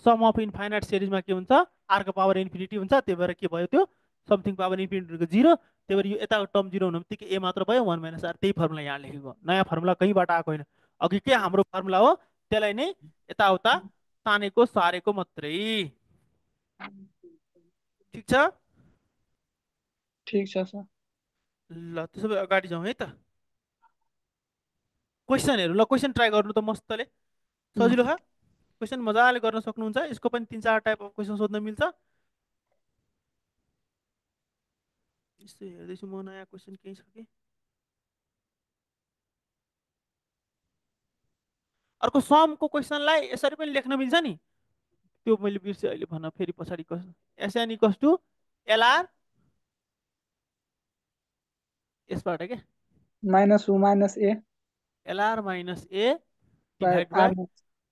Sum of infinite सिरिजमा के हुन्छ, आरको पावर इन्फिनिटी हुन्छ, त्यही भएर के भयो त्यो समथिङ पावर इन्फिनिटीको 0, त्यही भएर यो यताको टर्म 0 हुनु बित्तिकै ए मात्र भयो, 1 माइनस आर। त्यही फर्मुला यहाँ लेखेको, नयाँ फर्मुला कहीँबाट आएको होइन, अघि के हाम्रो फर्मुला हो त्यसलाई नै यताउता तानेको सारेको मात्रै। ठिक छ, ठिक छ सर। ल त्यसो भए अगाडि जाउँ है त। क्वेसनहरू, ल क्वेसन ट्राई गर्नु त मस्तले, सजिलो छ क्वेसन, मजाले गर्न सक्नुहुन्छ। यसको पनि 3-4 टाइप अफ क्वेसन सोध्न मिल्छ। यस्तो हेर्दैछु म, नयाँ क्वेसन केही छ कि। अर्को समको क्वेसनलाई यसरी पनि लेख्न मिल्छ नि, त्यो मैले बिर्सेँ अहिले भन्न, फेरि पछाडि question. S N equals to L R, यसबाट के माइनस उ minus A, L R minus A divide by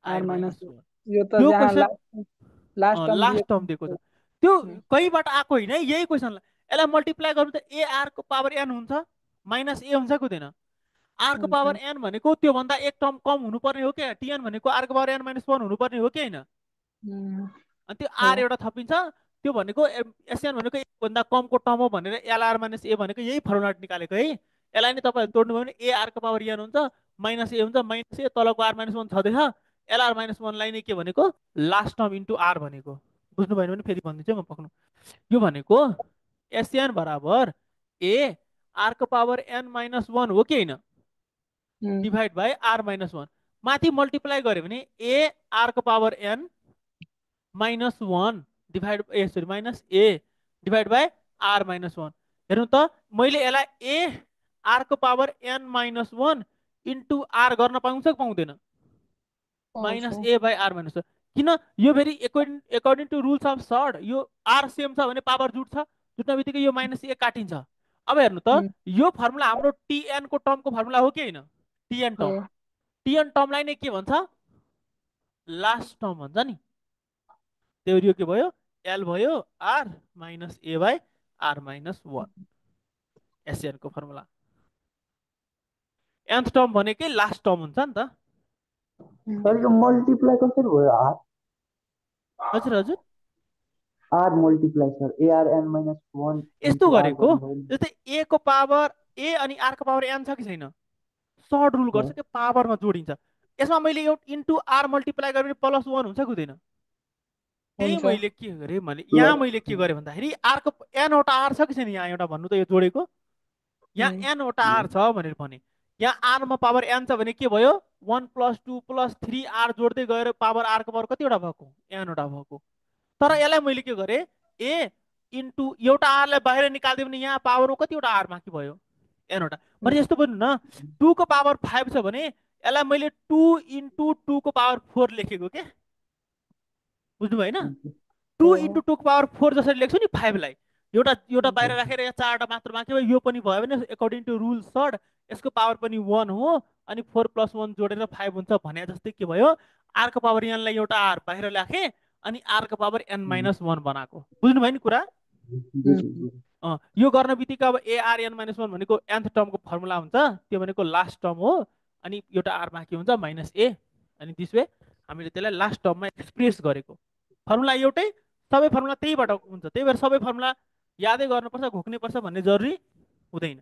R minus 1। यो त त्यो जहाँ क्वेसन लास्ट लास्ट टर्म दिएको छ, त्यो कहीँबाट आएको होइन है, यही क्वेसनलाई यसलाई मल्टिप्लाई गर्नु त एआर को पावर एन हुन्छ, माइनस ए हुन्छ कि हुँदैन। आर को पावर एन भनेको त्योभन्दा एक टर्म कम हुनुपर्ने हो क्या, टिएन भनेको आर को पावर एन माइनस 1 हुनुपर्ने हो कि होइन। अनि त्यो आर एउटा थपिन्छ, त्यो भनेको एसएन भनेको एकभन्दा कमको टर्म हो भनेर एलआर माइनस ए भनेको यही फर्मुला निकालेको है। यसलाई नै तपाईँहरू तोड्नुभयो भने ए आर को पावर एन हुन्छ, माइनस ए हुन्छ, माइनस ए तलको आर माइनस 1 छँदैछ, एलआर माइनस 1 लाई नै के भनेको लास्ट टर्म इन्टु आर भनेको। बुझ्नु भएन भने फेरि भनिदिन्छु म पक्नु। यो भनेको एसएन बराबर ए आर को पावर एन माइनस 1 हो कि होइन, डिभाइड बाई आर माइनस 1। माथि मल्टिप्लाई गऱ्यो भने ए आर को power N minus 1 divide minus A divide by R minus 1। हेर्नु त मैले यसलाई ए आर को power N minus 1 into R गर्न पाउँछ कि पाउँदैन, minus A by R minus 1। किन, यो फेरि according to rules of surd, यो आर सेम छ भने पावर जुट्छ, जुट्न बित्तिकै यो माइनस ए काटिन्छ। अब हेर्नु त यो फर्मुला हाम्रो टिएन को टर्मको फर्मुला हो कि होइन, टिएन टर्म, टिएन टर्मलाई नै के भन्छ, लास्ट टर्म भन्छ नि। त्यही यो के भयो, एल भयो R minus A by R minus 1, S N को फर्मुला। एन्थ टर्म भनेकै लास्ट टर्म हुन्छ नि त। सर यो मल्टिप्लाई कसरी भयो आर, हजुर हजुर R multiply sir A R N minus 1 यस्तो गरेको, जस्तै ए को पावर ए अनि आर को पावर एन छ कि छैन, सर्ट रुल गर्छ कि पावरमा जोडिन्छ। यसमा मैले एउटा इन्टु आर मल्टिप्लाई गरेँ भने प्लस 1 हुन्छ कि हुँदैन। त्यही मैले के गरेँ भने यहाँ मैले के गरेँ भन्दाखेरि आरको एनवटा आर छ कि छैन, यहाँ एउटा भन्नु त, यो जोडेको यहाँ एनवटा आर छ भनेर भने, यहाँ आरमा पावर एन छ भने के भयो, 1 + 2 + 3 आर जोड्दै गएर पावर आरको पावर कतिवटा भएको, एनवटा भएको। तर यसलाई मैले के गरेँ, ए इन्टु एउटा आरलाई बाहिर निकालिदियो भने यहाँ पावरमा कतिवटा आर बाँकी भयो, एनवटा। भने यस्तो पनि न, 2 को पावर 5 छ भने यसलाई मैले 2 इन्टु 2 को पावर 4 लेखेको के, बुझ्नुभयो होइन? 2 इन्टु 2 को पावर 4 जसरी लेख्छु नि 5 लाई, एउटा एउटा बाहिर राखेर यहाँ 4 वटा मात्र बाँकी भयो, यो पनि भयो भने एकर्डिङ टु रुल सर्ट यसको पावर पनि 1 हो, अनि 4 + 1 जोडेर 5 हुन्छ भने जस्तै के भयो, r को पावर n लाई एउटा r बाहिर राखे अनि r को पावर n - 1 बनाएको। बुझ्नुभयो नि कुरा? यो गर्न बित्तिकै अब ARN - 1 भनेको nth टर्मको फर्मुला हुन्छ, त्यो भनेको लास्ट टर्म हो, अनि एउटा r बाँकी हुन्छ -a, अनि दिस वे हामीले त्यसलाई लास्ट टर्ममा एक्सप्रेस गरेको। फर्मुला एउटै, सबै फर्मुला त्यहीबाट हुन्छ, त्यही भएर सबै फर्मुला यादै गर्नुपर्छ, घोक्नुपर्छ भन्ने जरुरी हुँदैन।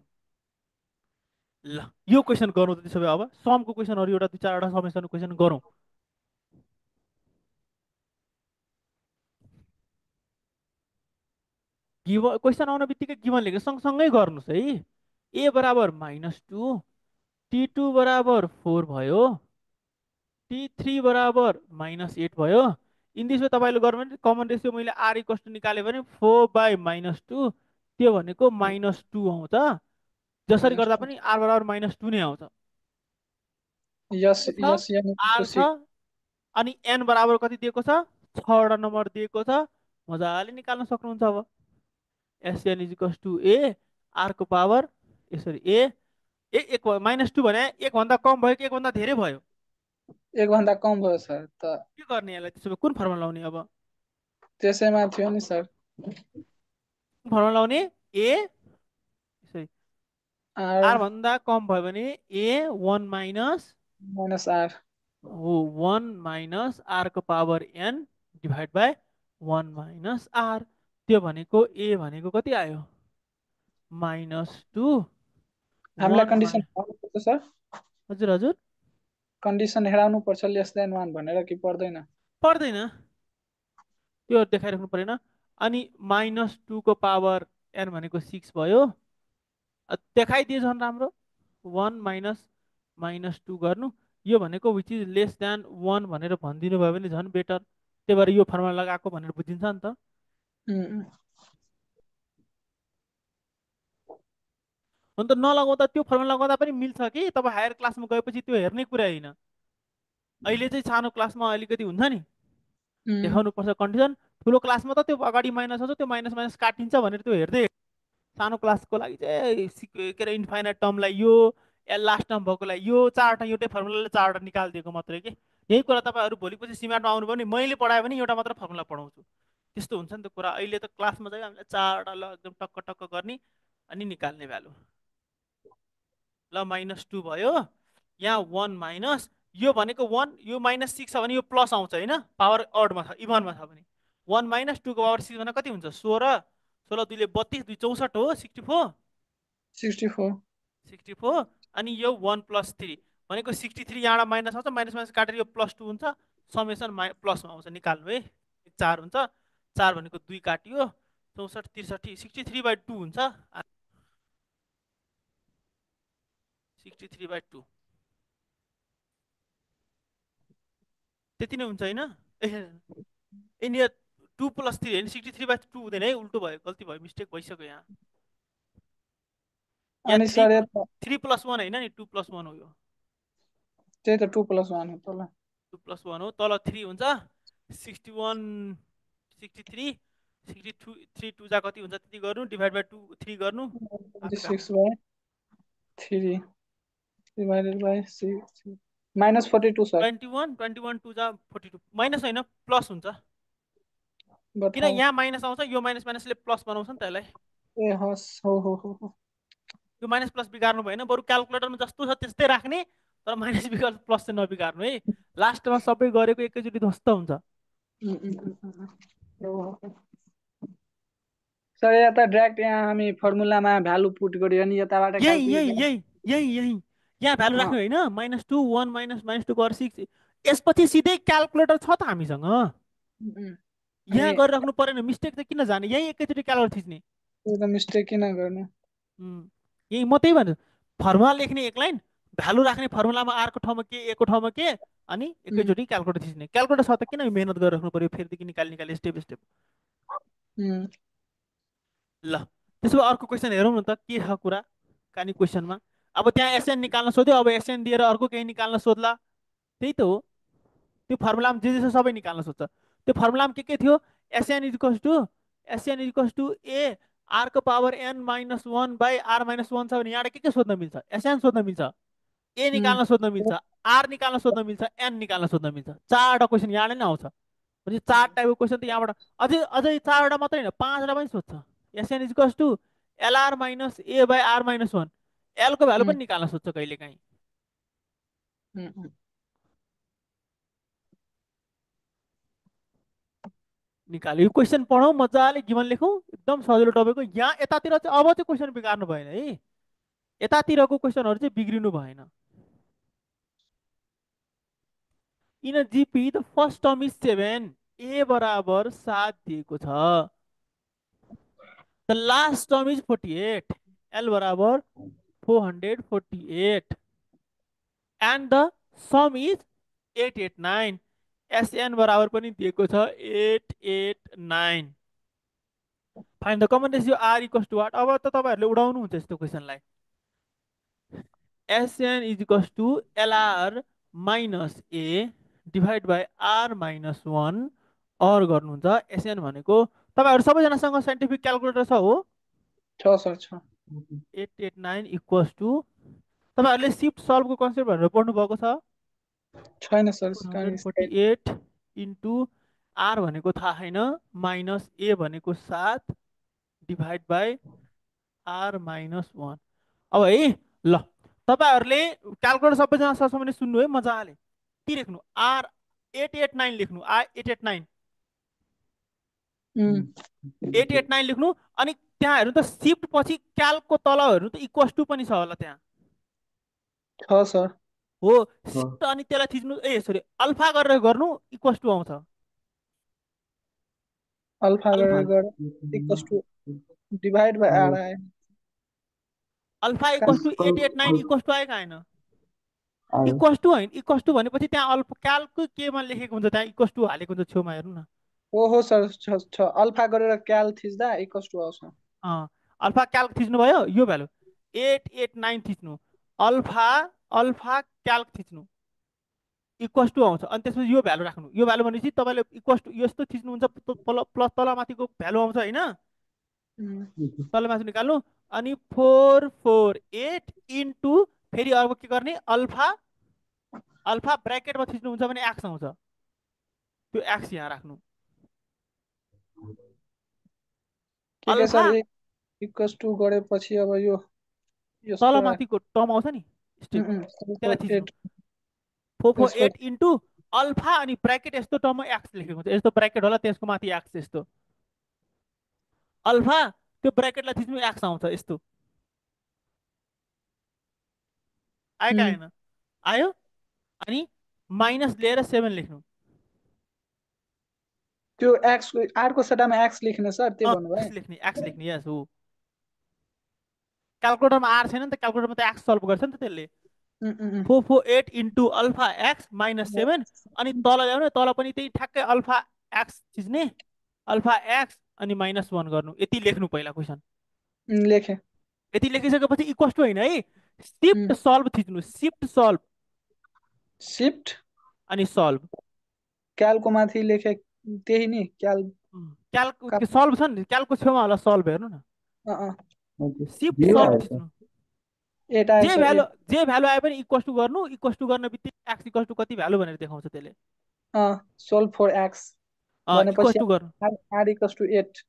ल यो क्वेसन गरौँ त त्यसो भए, अब समको क्वेसनहरू एउटा 2-4 वटा समेसन क्वेसन गरौँ। गिवन क्वेसन आउन बित्तिकै गिवन लेखेर सँगसँगै गर्नुहोस् है। a बराबर -2, t2 बराबर 4 भयो, t3 बराबर -8 भयो। इन दिस वे तपाईँले गर्नु भने कमन रेसियो मैले r = निकाल्यो भने 4/-2, त्यो भनेको -2 आउँछ। जसरी गर्दा पनि r बराबर -2 नै आउँछ। यस r छ, अनि n बराबर कति दिएको छ, 6 वटा नम्बर दिएको छ, मजाले निकाल्न सक्नुहुन्छ। अब SN = a, r को पावर यसरी a, एक -2 भने 1 भन्दा कम भयो कि 1 भन्दा धेरै भयो? 1 भन्दा कम भयो सर। त के गर्ने यसलाई, त्यसो भए कुन फर्मुला लाउने? अब त्यसैमा थियो नि सर, कुन फर्मुला लाउने? a यसरी r भन्दा कम भयो भने a 1 - -r, 1 - r को power n divide by 1 - r, त्यो भनेको a भनेको कति आयो, -2। हामीलाई कन्डिसन हेराउनु पर्छ सर? हजुर हजुर, कन्डिसन हेराउनु पर्छ <1 भनेर कि पर्दैन? पर्दैन, त्यो देखाइराख्नु परेन। अनि -2 को पावर n भनेको 6 भयो, देखाइदिए झन् राम्रो। 1 - -2 गर्नु, यो भनेको विच इज <1 भनेर भनिदिनु भयो भने झन् बेटर, त्यही भएर यो फर्मुला लगाएको भनेर बुझिन्छ नि त। हुन त नलगाउँदा त्यो फर्मुला लगाउँदा पनि मिल्छ कि, तपाईँ हायर क्लासमा गएपछि त्यो हेर्ने कुरा होइन। अहिले चाहिँ सानो क्लासमा अलिकति हुन्छ नि, देखाउनु पर्छ कन्डिसन। ठुलो क्लासमा त त्यो अगाडि माइनस आउँछ, त्यो माइनस माइनस काटिन्छ भनेर त्यो हेर्दै, सानो क्लासको लागि चाहिँ के अरे इन्फाइनाइट टर्मलाई यो, लास्ट टर्म भएकोलाई यो, 4वटा एउटै फर्मुलाले 4वटा निकालिदिएको मात्रै कि। यही कुरा तपाईँहरू भोलिपछि सिमाटमा आउनुभयो भने मैले पढायो भने एउटा मात्र फर्मुला पढाउँछु, त्यस्तो हुन्छ नि त कुरा। अहिले त क्लासमा चाहिँ हामीलाई 4वटा ल एकदम टक्क टक्क गर्ने अनि निकाल्ने भ्यालु। ल -2 भयो, यहाँ 1 माइनस, यो भनेको 1, यो -6 छ भने यो प्लस आउँछ होइन, पावर अडमा छ, इभनमा छ भने। 1 - 2 को पावर 6 भने कति हुन्छ, 16, 16 2 ले 32, 2 64 हो, 64। अनि यो 1 + 3 भनेको 63, यहाँबाट माइनस आउँछ, माइनस माइनस काटेर यो +2 हुन्छ, समेसन प्लसमा आउँछ, निकाल्नु है। 4 हुन्छ, 4 भनेको 2 काटियो, 64 63, 63/2 हुन्छ, 63/2 त्यति नै हुन्छ होइन? यिनीहरू 2 + 3 होइन, 63/2 हुँदैन है, उल्टो भयो, गल्ती भयो, मिस्टेक भइसक्यो यहाँ। 3 + 1 होइन नि, 2 + 1 हो यो। त्यही त 2 + 1 हो तल। 2 + 1 हो, तल 3 हुन्छ। 61 63 63 2 जा कति हुन्छ त्यति गर्नु, डिभाइड बाइ 2 3 गर्नु, 26/3 डिवाइडेड बाइ 6 -42 सर। 21 2 जा 42, माइनस होइन प्लस हुन्छ, किन यहाँ माइनस आउँछ, यो माइनस माइनसले प्लस बनाउँछ नि त यसलाई। ए हस्, हो। यो माइनस प्लस बिगार्नु भएन, बरु क्यालकुलेटरमा जस्तो छ त्यस्तै राख्ने, तर माइनस बिगार प्लस चाहिँ नबिगार्नु है। लास्टमा सबै गरेको एकैचोटि ध्वस्त हुन्छ। सर यता डाइरेक्ट यहाँ हामी फर्मुलामा भ्यालु पुट गर्यो नि, यताबाट यही यहाँ भ्यालु राख्नु होइन, -2 1 -2 को 6, यसपछि सिधै क्यालकुलेटर छ त हामीसँग, यहाँ गरिराख्नु परेन। मिस्टेक चाहिँ किन जाने, यही एकैचोटि क्यालकुलेटर थिच्ने, मिस्टेक किन गर्ने। यही म त्यही भन्छु, फर्मुला लेख्ने एक लाइन, भ्यालु राख्ने फर्मुलामा r को ठाउँमा के, a को ठाउँमा के, अनि एकैचोटि क्यालकुलेटर थिच्ने। क्यालकुलेटर छ त किन मेहनत गरिराख्नु पर्यो फेरिदेखि निकाली स्टेप स्टेप। ल त्यसो भए अर्को क्वेसन हेरौँ न त, के छ कुरा कानी क्वेसनमा। अब त्यहाँ एसएन निकाल्न सोध्यो, अब एसएन दिएर अर्को केही निकाल्न सोध्ला, त्यही त हो। त्यो फर्मुलामा जे जे छ सबै निकाल्न सोध्छ। त्यो फर्मुलामा के थियो, एसएन इज टु ए आरको power N minus 1 by R minus 1 छ भने यहाँबाट के सोध्न मिल्छ, एसएन सोध्न मिल्छ, ए निकाल्न सोध्न मिल्छ, आर निकाल्न सोध्न मिल्छ, एन निकाल्न सोध्न मिल्छ। चारवटा क्वेसन यहाँबाट नै आउँछ। भने चार टाइपको क्वेसन त यहाँबाट अझै चारवटा मात्रै होइन, पाँचवटा पनि सोध्छ। S N is to L R minus A by R minus 1, एलको भ्यालु पनि निकाल्न सोध्छ कहिलेकाहीँ। निकाल्यो। यो क्वेसन पढौँ मजाले, गिभन लेखौँ, एकदम सजिलो तपाईँको। यहाँ यतातिर चाहिँ अब चाहिँ क्वेसन बिगार्नु भएन है, यतातिरको क्वेसनहरू चाहिँ बिग्रिनु भएन। In GP the first term is 7, A बराबर 7 दिएको छ। The last term is 48, L बराबर 448 and the sum is 889, S N बराबर पनि दिएको छ 889। Find the common ratio R equals to what. अब त तपाईँहरूले उडाउनु हुन्छ यस्तो क्वेसनलाई। S N is equals to L R minus A divide by R minus 1 or गर्नुहुन्छ। एसएन भनेको तपाईँहरू सबैजनासँग साइन्टिफिक क्यालकुलेटर छ हो? छ सर छ। 889 इक्वल्स टु, तपाईँहरूले सिफ्ट सल्भको कन्सेप्ट भनेर पढ्नु भएको छ? छैन सर। 148 इन्टु आर भनेको थाहा छैन, माइनस ए भनेको 7 डिभाइड बाई आर माइनस 1। अब है ल, तपाईँहरूले क्यालकुलेटर सबैजना सक्छ भने सुन्नु है मजाले। के लेख्नु, आर 889 लेख्नु, आर 889 889 लेख्नु। अनि त्यहाँ हेर्नु त, सिफ्ट पछि क्यालको तल हेर्नु त इक्वल्स टु पनि छ होला त्यहाँ। छ सर। हो, सिफ्ट अनि त्यसलाई थिच्नु, ए सरी अल्फा गरेर गर्नु, इक्वल्स टु आउँछ। अल्फा गरेर equals to divide by R आयो। Alpha equals to 889 equals to आयो हैन? इक्वल्स टु हैन, इक्वल्स टु भनेपछि त्यहाँ अल्फा क्यालको केमा लेखेको हुन्छ, त्यहाँ इक्वल्स टु हालेको हुन्छ छेउमा, हेर्नु न। ओहो सर, छ अल्फा गरेर क्याल थिच्दा इक्वल्स टु आउँछ। अल्फा क्याल्क थिच्नु भयो, यो भ्यालु 889 थिच्नु, अल्फा क्याल्क थिच्नु, इक्वल्स टु आउँछ। अनि त्यसपछि यो भ्यालु राख्नु। यो भ्यालु भनेपछि तपाईँले इक्वल्स टु यस्तो थिच्नुहुन्छ, प्लस तलमाथिको भ्यालु आउँछ होइन, तलमाथि निकाल्नु। अनि 448 इन्टु फेरि अर्को के गर्ने, अल्फा ब्र्याकेटमा थिच्नुहुन्छ भने एक्स आउँछ, त्यो एक्स यहाँ राख्नु। अल्फा इक्वल्स टु गरेपछि अब यो तलमाथिको टर्म आउँछ नि, त्यसलाई थिच्नु। 448 इन्टु अल्फा अनि ब्र्याकेट यस्तो टर्ममा एक्स लेखेको हुन्छ, यस्तो ब्र्याकेट होला, त्यसको माथि एक्स, यस्तो अल्फा, त्यो ब्र्याकेटलाई थिच्नु, एक्स आउँछ यस्तो। आयो कि आएन? आयो। अनि माइनस लिएर 7 लेख्नु। त्यो एक्स आरको सट्टामा एक्स लेख्ने सर, त्यो भन्नुभयो। एक्स लेख्ने यस हो। क्यालकुलेटरमा आर छैन नि त, क्यालकुलेटरमा त एक्स सल्भ गर्छ नि त त्यसले। 448 इन्टु अल्फा एक्स माइनस 7, अनि तल ल्याउनु, तल पनि त्यही ठ्याक्कै अल्फा एक्स थिच्ने, अल्फा एक्स अनि माइनस 1 गर्नु। यति लेख्नु पहिला क्वेसन। लेखेँ। यति लेखिसकेपछि इक्वल्स टु होइन है, सिफ्ट सल्भ थिच्नु, सिफ्ट सल्भ, सिफ्ट अनि सल्भ। क्यालको माथि लेखे त्यही नि, क्यालको सल्भ छ नि, क्यालको छेउमा होला सल्भ, हेर्नु न। सिफ्ट सल्भ थिच्नु, जे भ्यालु आए पनि इक्वल्स टु गर्नु। इक्वल्स टु गर्न बित्तिकै एक्स इक्वल्स टु कति भ्यालु भनेर देखाउँछ त्यसले। Solve for X equals to गर्नु, R equals to 8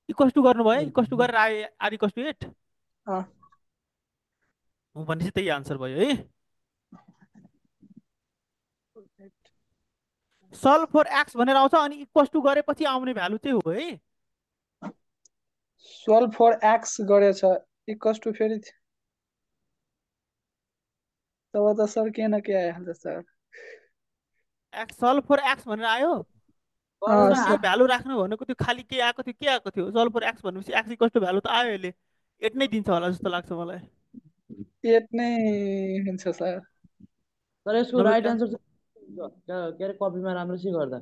equals to गर्नु भयो। इक्वल्स टु गरेर आर इक्वल्स टु 8 भनेपछि त्यही आन्सर भयो है। सल्भ फर एक्स भनेर आउँछ, अनि इक्वल्स टु गरेपछि आउने भ्यालु चाहिँ हो है। सोल्भ फर एक्स गरेछ, इक्वल्स टु फेरि तब त सर के न के आइहाल्छ sir. X solve for X भनेर आयो, त्यो भ्यालु राख्नु भनेको त्यो खाली के आएको थियो, के आएको थियो, सल्भ फर एक्स भनेपछि एक्स इक्वल्स टु भ्यालु त आयो, यसले 8 नै दिन्छ होला जस्तो लाग्छ मलाई। 8 नै हुन्छ सर। तर यसको राइट आन्सर के अरे कपीमा राम्रो चाहिँ गर्दा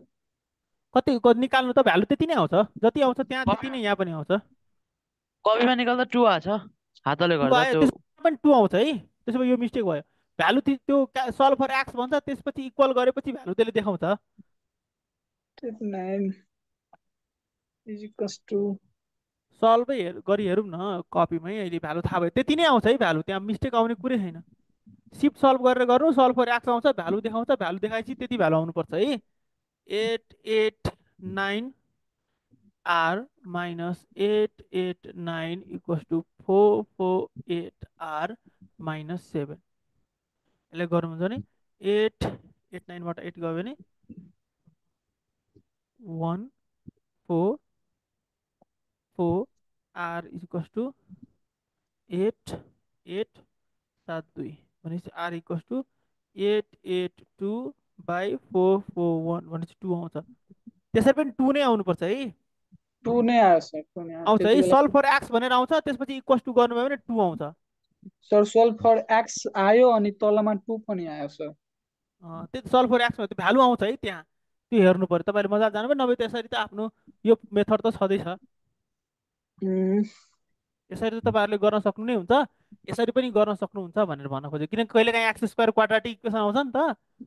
कति निकाल्नु त भ्यालु त्यति नै आउँछ, जति आउँछ त्यहाँ त्यति नै यहाँ पनि आउँछ। कपीमा निकाल्दा 2 आछ, हातले गर्दा त्यो पनि 2 आउँछ है। त्यसो भए यो मिस्टेक भयो। भ्यालु त्यो सल्भ फर एक्स भन्छ, त्यसपछि इक्वल गरेपछि भ्यालु त्यसले देखाउँछ। 9 इज इक्वल्स टु सल्भै गरी हेरौँ न कपीमै, अहिले भ्यालु थाहा भयो। त्यति नै आउँछ है भ्यालु, त्यहाँ मिस्टेक आउने कुरै छैन। सिफ्ट सल्भ गरेर गर्नु, सल्भ फर एक्स आउँछ, भ्यालु देखाउँछ, भ्यालु देखाएपछि त्यति भ्यालु आउनुपर्छ है। 889 R minus 889 equals to 448 R minus 7। यसलाई गर्नुहुन्छ भने 889बाट 8 गयो भने 144 आर इक्वल्स टु 8872 भनेपछि आर इक्वल्स टु 882/441 भनेपछि 2 आउँछ। त्यसरी पनि 2 नै आउनुपर्छ है। 2 नै आयो सर, 2 नै आयो। आउँछ है, सल्भ फर एक्स भनेर आउँछ, त्यसपछि इक्वल्स टु गर्नुभयो भने 2 आउँछ। सर सल्भ फर एक्स आयो अनि तलमा 2 पनि आयो सर। त्यो सल्भ फर एक्स त्यो भ्यालु आउँछ है त्यहाँ, त्यो हेर्नु पर्यो। तपाईँले मजाले जानुभयो, नभए त्यसरी त आफ्नो यो मेथड त छँदैछ। यसरी त तपाईँहरूले गर्न सक्नु नै हुन्छ, यसरी पनि गर्न सक्नुहुन्छ भनेर भन्न खोजेँ। किनकि कहिलेकाहीँ एक्स स्क्वायर क्वाड्रेटिक इक्वेसन आउँछ नि त,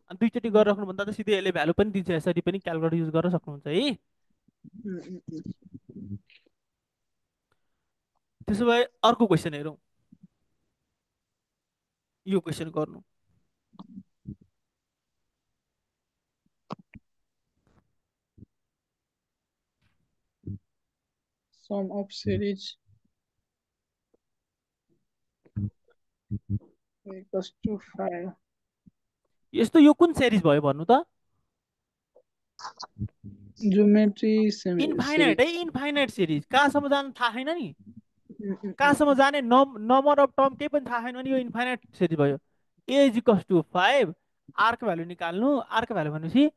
अनि दुईचोटि गरेर राख्नुभन्दा त सिधै यसले भ्यालु पनि दिन्छ, यसरी पनि क्यालकुलेटर युज गर्न सक्नुहुन्छ है। त्यसो भए अर्को क्वेसन हेरौँ। यो क्वेसन गर्नु। Sum of series equals to 5। यस्तो यो कुन सिरिज भयो भन्नु त? ज्योमेट्री इन्फाइनाइट है, इन्फाइनाइट सिरिज। कहाँसम्म जानु थाहा छैन नि, कहाँसम्म जाने नम्बर अफ टर्म केही पनि थाहा छैन भने यो इन्फाइनाइट सिरिज भयो। ए इज इक्वल्स टु 5, आरको भ्यालु निकाल्नु। आरको भ्यालु भनेपछि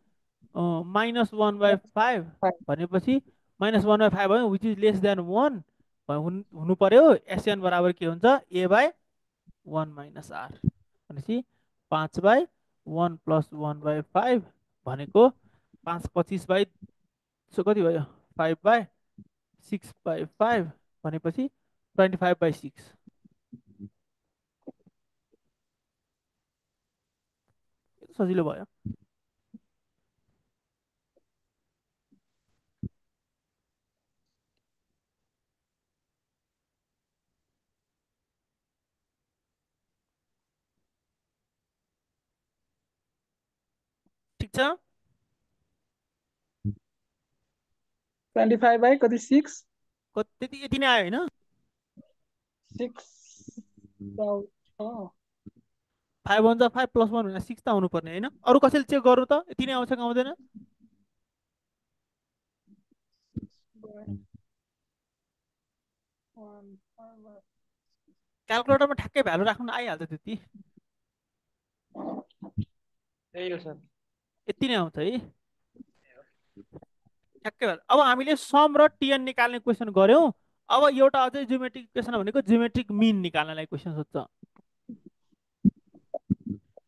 -1/5 भनेपछि -1/5 भयो, विच इज लेस देन 1 हुनु पर्यो। एसएन बराबर के हुन्छ? a/1 - r भनेपछि 5/1 + 1/5 भनेको 5 25 कति भयो? 5/6/5 भनेपछि 25/6। सजिलो भयो। ठिक छ। 25 कति 6 त्यति यति नै आयो होइन? 6 5 1 5 + 1 भनेर 6 त आउनु पर्ने होइन? अरू कसैले चेक गर्नु त, यति नै आउँछ कि आउँदैन? क्यालकुलेटरमा ठ्याक्कै भ्यालु राख्नु आइहाल्छ त्यति। यति नै आउँछ है ठ्याक्कै भ्यालु। अब हामीले सम र टिएन निकाल्ने क्वेसन गर्यौँ। अब एउटा अझै जियोमेट्रिक क्वेसन भनेको जियोमेट्रिक मिन निकाल्नलाई क्वेसन सोध्छ।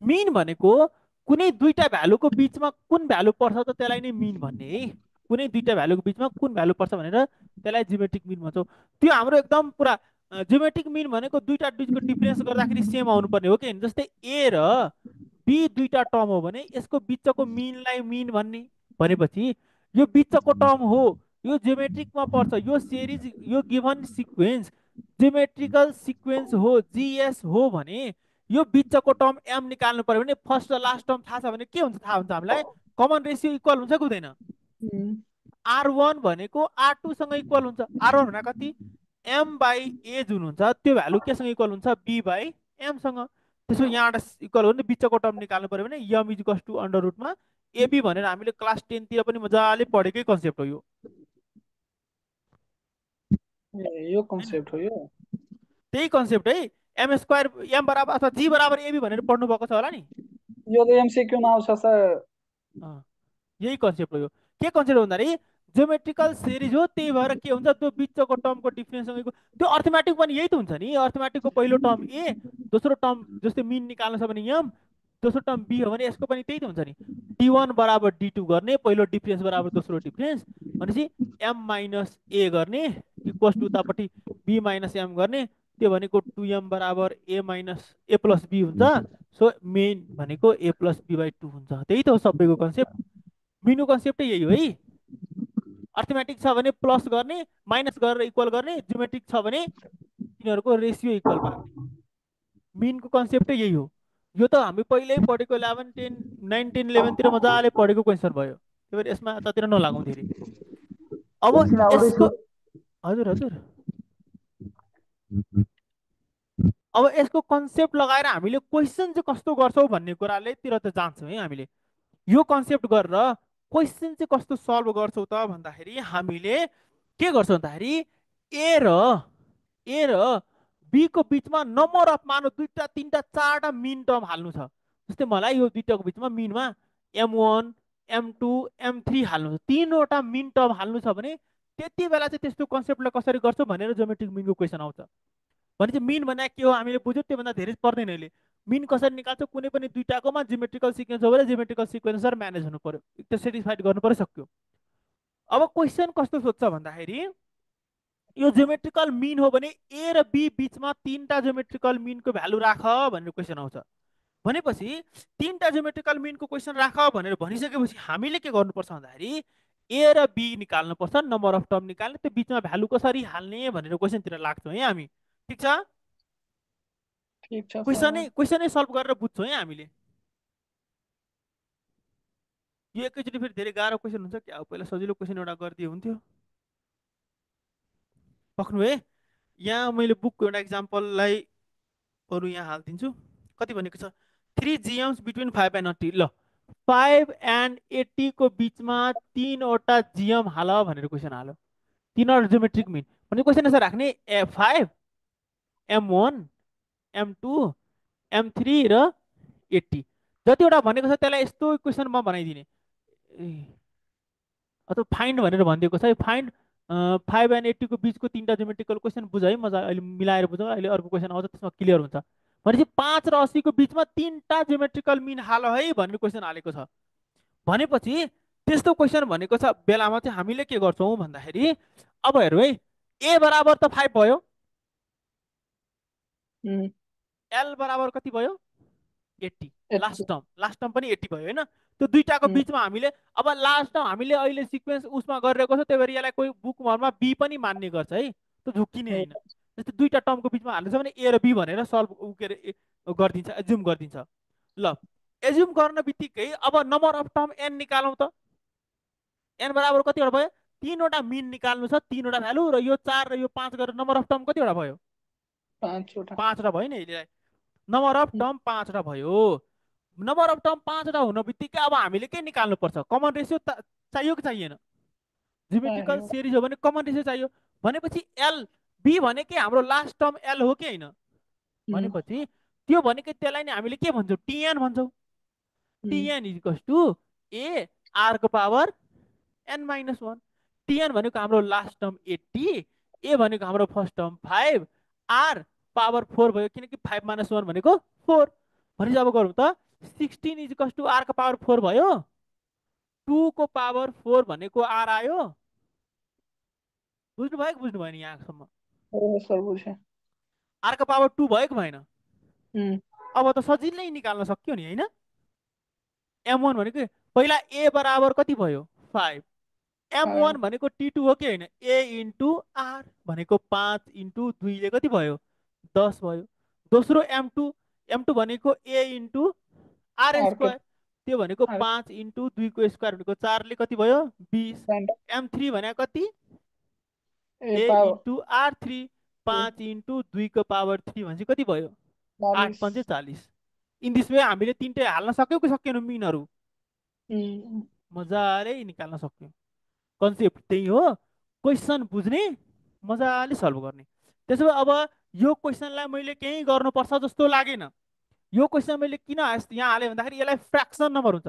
मिन भनेको कुनै दुईटा भ्यालुको बिचमा कुन भ्यालु पर्छ त त्यसलाई नै मिन भन्ने है। कुनै दुईटा भ्यालुको बिचमा कुन भ्यालु पर्छ भनेर त्यसलाई जियोमेट्रिक मिन भन्छौँ। त्यो हाम्रो एकदम पुरा जियोमेट्रिक मिन भनेको दुईटा बिचको डिफरेन्स गर्दाखेरि सेम आउनुपर्ने हो कि। जस्तै ए र बी दुईटा टर्म हो भने यसको बिचको मिनलाई मिन भन्ने भनेपछि यो बिचको टर्म हो, यो जियोमेट्रिकमा पर्छ। यो सिरिज, यो गिभन सिक्वेन्स जियोमेट्रिकल सिक्वेन्स हो, जिएस हो भने यो बिचको टर्म एम निकाल्नु पर्यो भने फर्स्ट र लास्ट टर्म थाहा छ भने के हुन्छ? थाहा हुन्छ हामीलाई। कमन रेसियो इक्वल हुन्छ कि हुँदैन? R1 भनेको R2 सँग इक्वल हुन्छ। R1 भनेको कति? m/a जुन हुन्छ त्यो भ्यालु केसँग इक्वल हुन्छ? b/m सँग। त्यसो यहाँबाट इक्वल हो भने बिचको टर्म निकाल्नु पर्यो भने m = √में ab भनेर हामीले क्लास 10 तिर पनि मजाले पढेकै कन्सेप्ट हो यो। यो कन्सेप्ट हो यो। त्यही कन्सेप्ट है। m² m बराबर अथवा g बराबर ab भनेर पढ्नु भएको छ होला नि। यो त एमसीक्यू मा आउँछ सर। यही कन्सेप्ट हो यो। के कन्सेप्ट भन्दा रे जियोमेट्रिकल सिरिज हो, त्यही भएर के हुन्छ? त्यो बिचको टर्मको डिफरेन्ससँगको त्यो अर्थमेटिक पनि यही त हुन्छ नि। अर्थमेटिकको पहिलो टर्म ए, दोस्रो टर्म जस्तै मिन निकाल्नु छ भने m, दोस्रो टर्म बी हो भने यसको पनि त्यही त हुन्छ नि। d1 = d2 गर्ने, पहिलो डिफरेन्स बराबर दोस्रो डिफरेन्स भनेपछि m - a गर्ने इक्वल्स टु उतापट्टि b - m गर्ने, त्यो भनेको 2m बराबर a minus a plus b हुन्छ। सो मेन भनेको a प्लस b बाई 2 हुन्छ। त्यही त हो सबैको कन्सेप्ट, मिनको कन्सेप्टै यही हो है। अर्थमेटिक छ भने प्लस गर्ने, माइनस गरेर इक्वल गर्ने, जियोमेट्रिक छ भने तिनीहरूको रेसियो इक्वल पार्ने, मिनको कन्सेप्टै यही हो। यो त हामी पहिल्यै पढेको 11, 10, 9, 10, 11 तिर मजाले पढेको क्वेसन भयो, त्यही भएर यसमा यतातिर नलागौँ धेरै। अब एकछिन आउँदैछु। यसको हजुर हजुर अब यसको कन्सेप्ट लगाएर हामीले क्वेसन चाहिँ कस्तो गर्छौँ भन्ने कुराले तिर त जान्छौँ है हामीले। यो कन्सेप्ट गरेर क्वेसन चाहिँ कस्तो सल्भ गर्छौँ त भन्दाखेरि हामीले के गर्छौँ भन्दाखेरि ए र बी को बिचमा नम्बर अफ मानौ 2टा 3टा 4टा मिन टर्म हाल्नु छ। जस्तै मलाई यो दुईटाको बिचमा मिनमा m1 m2 m3 हाल्नु छ, 3वटा मिन टर्म हाल्नु छ भने त्यति बेला चाहिँ त्यस्तो कन्सेप्टलाई कसरी गर्छौँ भनेर ज्योमेट्रिक मिनको क्वेसन आउँछ। भने चाहिँ मिन भने के हो हामीले बुझ्यौँ, त्योभन्दा धेरै पर्दैन। अहिले मिन कसरी निकाल्छौँ, कुनै पनि दुईटाकोमा जियोमेट्रिकल सिक्वेन्स हो भने जियोमेट्रिकल सिक्वेन्स म्यानेज हुनु पर्यो, त्यो सेटिस्फाइड गर्नु पर्यो, सक्यो। अब क्वेसन कस्तो सोध्छ भन्दाखेरि यो जियोमेट्रिकल मिन हो भने ए र बी बिचमा 3टा जियोमेट्रिकल मिनको भ्यालु राख भनेर क्वेसन आउँछ। भनेपछि 3टा जियोमेट्रिकल मिनको क्वेसन राख भनेर भनिसकेपछि हामीले के गर्नुपर्छ भन्दाखेरि ए र बी निकाल्नुपर्छ, नम्बर अफ टर्म निकाल्ने, त्यो बिचमा भ्यालु कसरी हाल्ने भनेर क्वेसनतिर लाग्छौँ है हामी। ठिक छ, क्वेसनै सल्भ गरेर बुझ्छौँ है हामीले। यो एकैचोटि फेरि धेरै गाह्रो क्वेसन हुन्छ क्या, पहिला सजिलो क्वेसन एउटा गरिदिए हुन्थ्यो। पक्नु है, यहाँ मैले बुकको एउटा इक्जाम्पललाई अरू यहाँ हालिदिन्छु। कति भनेको छ 3 GMs बिट्विन 5 and 80। ल 5 and 80 को बिचमा 3वटा GM हाल भनेर क्वेसन हाल्यो, 3वटा जियोमेट्रिक मिन भने क्वेसन यसरी राख्ने 5 m1 m2 m3 र 80 जतिवटा भनेको छ त्यसलाई यस्तो क्वेसनमा बनाइदिने। अथवा फाइन्ड भनेर भनिदिएको छ है, फाइन्ड 5 and 80 को बिचको 3टा जियोमेट्रिकल क्वेसन बुझ है, मजा अहिले मिलाएर बुझौँ, अहिले अर्को क्वेसन आउँछ त्यसमा क्लियर हुन्छ। भनेपछि 5 र 80 को बिचमा 3टा जियोमेट्रिकल मिन हाल है भन्ने क्वेसन हालेको छ। भनेपछि त्यस्तो क्वेसन भनेको छ बेलामा चाहिँ हामीले के गर्छौँ भन्दाखेरि अब हेरौँ है, ए बराबर त 5 भयो, एल बराबर कति भयो 80, लास्ट टर्म पनि 80 भयो होइन। त्यो दुईटाको बिचमा हामीले अब लास्ट टर्म हामीले अहिले सिक्वेन्स उसमा गरिरहेको छ, त्यही भएर यसलाई कोही बुकमा बी पनि मान्ने गर्छ है, त्यो झुक्किने होइन। जस्तै दुईटा टर्मको बिचमा हाल्नु छ भने ए र बी भनेर सल्भ के अरे गरिदिन्छ, एज्युम गरिदिन्छ। ल एज्युम गर्न बित्तिकै अब नम्बर अफ टर्म एन निकालौँ त, एन बराबर कतिवटा भयो 3वटा मिन निकाल्नु छ, 3वटा भ्यालु, र यो 4 र यो 5 गरेर नम्बर अफ टर्म कतिवटा भयो 5वटा भयो नि। यसलाई नम्बर अफ टर्म 5वटा भयो। नम्बर अफ टर्म 5वटा हुन बित्तिकै अब हामीले के निकाल्नुपर्छ, कमन रेसियो चाहियो कि चाहिएन। जियोमेट्रिकल सिरिज हो भने कमन रेसियो चाहियो। भनेपछि एल बी भने के हाम्रो लास्ट टर्म एल हो कि होइन, भनेपछि त्यो भनेको त्यसलाई नि हामीले के भन्छौँ टिएन भन्छौँ। T N equals to A R को पावर एन माइनस 1। टिएन भनेको हाम्रो लास्ट टर्म 80, ए भनेको हाम्रो फर्स्ट टर्म 5, आर पावर 4 भयो किनकि 5 - 1 भनेको 4। भनेपछि अब गरौँ त 16 इक्वल्स टु आर को पावर 4 भयो, 2 को पावर 4 भनेको आर आयो। बुझ्नु भयो कि बुझ्नु भएन यहाँसम्म? आर को पावर 2 भयो कि भएन? अब त सजिलै निकाल्न सक्यो नि होइन। m1 भनेको पहिला ए बराबर कति भयो 5, m1 भनेको t2 हो कि होइन, a इन्टु आर भनेको 5 इन्टु 2 ले कति भयो 10 भयो। दोस्रो m2 भनेको a इन्टु आर स्क्वायर, त्यो भनेको 5 इन्टु 2 को स्क्वायर भनेको 4 ले कति भयो 20। m3 भनेको कति a इन्टु आर 3, 5 इन्टु 2 को पावर 3 भनेपछि कति भयो 8 × 5 = 40। इन दिस वे हामीले 3टै हाल्न सक्यौँ कि सकेनौँ मिनहरू, मजाले निकाल्न सक्यौँ। कन्सेप्ट त्यही हो, क्वेसन बुझ्ने मजाले सल्भ गर्ने। त्यसो भए अब यो क्वेसनलाई मैले केही गर्नुपर्छ जस्तो लागेन। यो क्वेसन मैले किन यहाँ हालेँ भन्दाखेरि यसलाई फ्र्याक्सन नम्बर हुन्छ,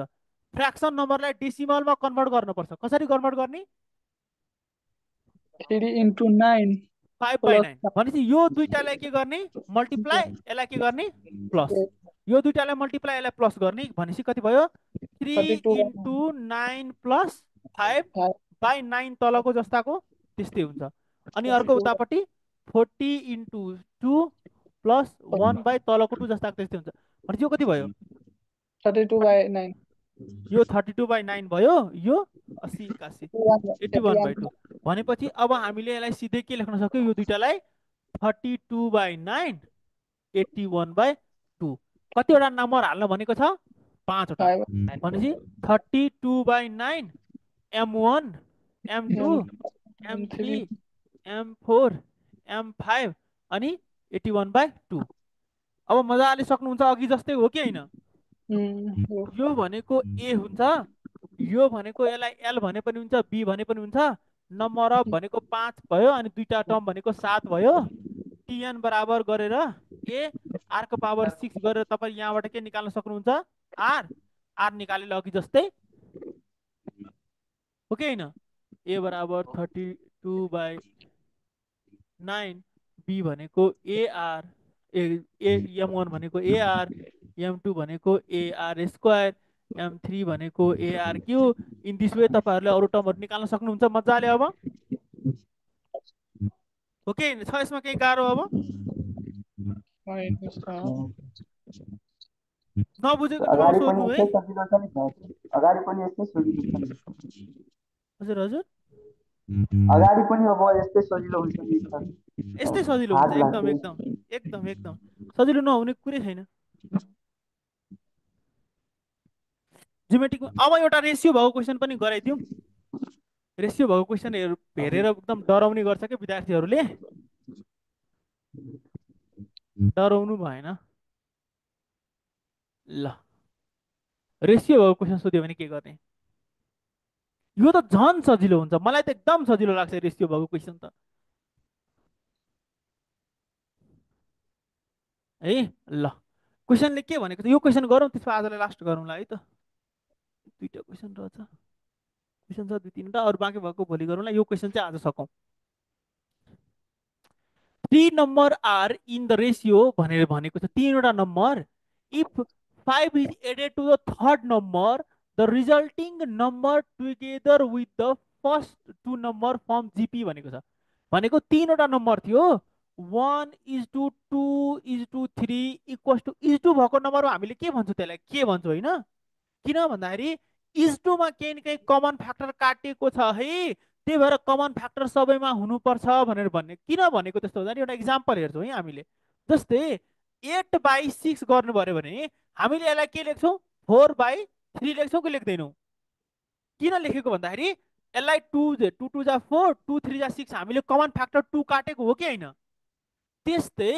फ्र्याक्सन नम्बरलाई डेसिमलमा कन्भर्ट गर्नुपर्छ। कसरी कन्भर्ट गर्ने 3 × 9 5/9 भनेपछि यो दुईटालाई के गर्ने मल्टिप्लाई, यसलाई के गर्ने प्लस, यो दुईटालाई मल्टिप्लाई यसलाई प्लस गर्ने भनेपछि कति भयो 3 × 9 + 5/9 तलको जस्ताको त्यस्तै हुन्छ। अनि अर्को उतापट्टि 40 इन्टु 2 प्लस 1 बाई तलको 2 जस्ता त्यस्तै हुन्छ भनेपछि यो कति भयो 32/9 यो 32/9 भयो यो 80 81 81/2 भनेपछि अब हामीले यसलाई सिधै के लेख्न सक्यौँ यो दुईटालाई 32/9 81/2 कतिवटा नम्बर हाल्न भनेको छ 5 वटा भनेपछि 32/9 M1 M2 M3 M4 M5 अनि 81/2 अब मजाले सक्नुहुन्छ अघि जस्तै हो कि होइन यो भनेको ए हुन्छ यो भनेको यसलाई एल भने पनि हुन्छ बी भने पनि हुन्छ नम्बर अफ भनेको 5 भयो अनि दुईटा टर्म भनेको 7 भयो टिएन बराबर गरेर ए आर को पावर 6 गरेर तपाईँ यहाँबाट के निकाल्न सक्नुहुन्छ आर आर निकालेर अघि जस्तै हो कि होइन ए बराबर 32/9 बी भनेको एआर एम1 भनेको एआर M2 भनेको AR स्क्वायर M3 भनेको AR Q in this way तपाईहरुले अरु टर्महरु निकाल्न सक्नुहुन्छ मजाले अब ओके छ यसमा केही गाह्रो अब नबुझेको ठाउँ सोध्नु है अगाडि पनि यस्तै सजिलो छ हजुर हजुर अगाडि पनि अब यस्तै सजिलो हुन्छ नि यस्तै सजिलो हुन्छ एकदम एकदम एकदम एकदम सजिलो नहुने कुरै छैन जियोमेट्रिक अब एउटा रेशियो भएको क्वेशन पनि गराइदिउँ रेशियो भएको क्वेशन हेरेर एकदम डराउने गर्छ के विद्यार्थीहरूले डराउनु भएन ल रेशियो भएको क्वेशन सोध्यो भने के गर्ने यो त झन् सजिलो हुन्छ मलाई त एकदम सजिलो लाग्छ रेशियो भएको क्वेशन त है ल क्वेशनले के भनेको यो क्वेशन गरौँ त्यसपछि आजलाई लास्ट गरौँला है त दुईटा क्वेशन रहेछ क्वेशन छ दुई तीनटा अरु बाँकी भएको भोलि गरौँला यो क्वेशन चाहिँ आज सकौँ 3 number are in the ratio भनेर भनेको छ तीनवटा number if 5 is added to the third number the resulting number together with the first two number form GP भनेको छ भनेको तीनवटा नम्बर थियो 1:2:3 equals to 2 भएको नम्बरमा हामीले के भन्छौँ त्यसलाई के भन्छौँ हैन किन भन्दाखेरि 2 मा केही न केही कमन फ्याक्टर काटिएको छ है त्यही भएर कमन फ्याक्टर सबैमा हुनुपर्छ भनेर भन्ने किन भनेको त्यस्तो हुँदा नि एउटा इक्जाम्पल हेर्छौँ है हामीले जस्तै 8/6 गर्नु पर्यो भने हामीले यसलाई के लेख्छौँ 4/3 लेख्छौँ कि लेख्दैनौँ किन लेखेको भन्दाखेरि यसलाई 2 2 जा 4 2 3 जा 6 हामीले कमन फ्याक्टर 2 काटेको हो कि होइन त्यस्तै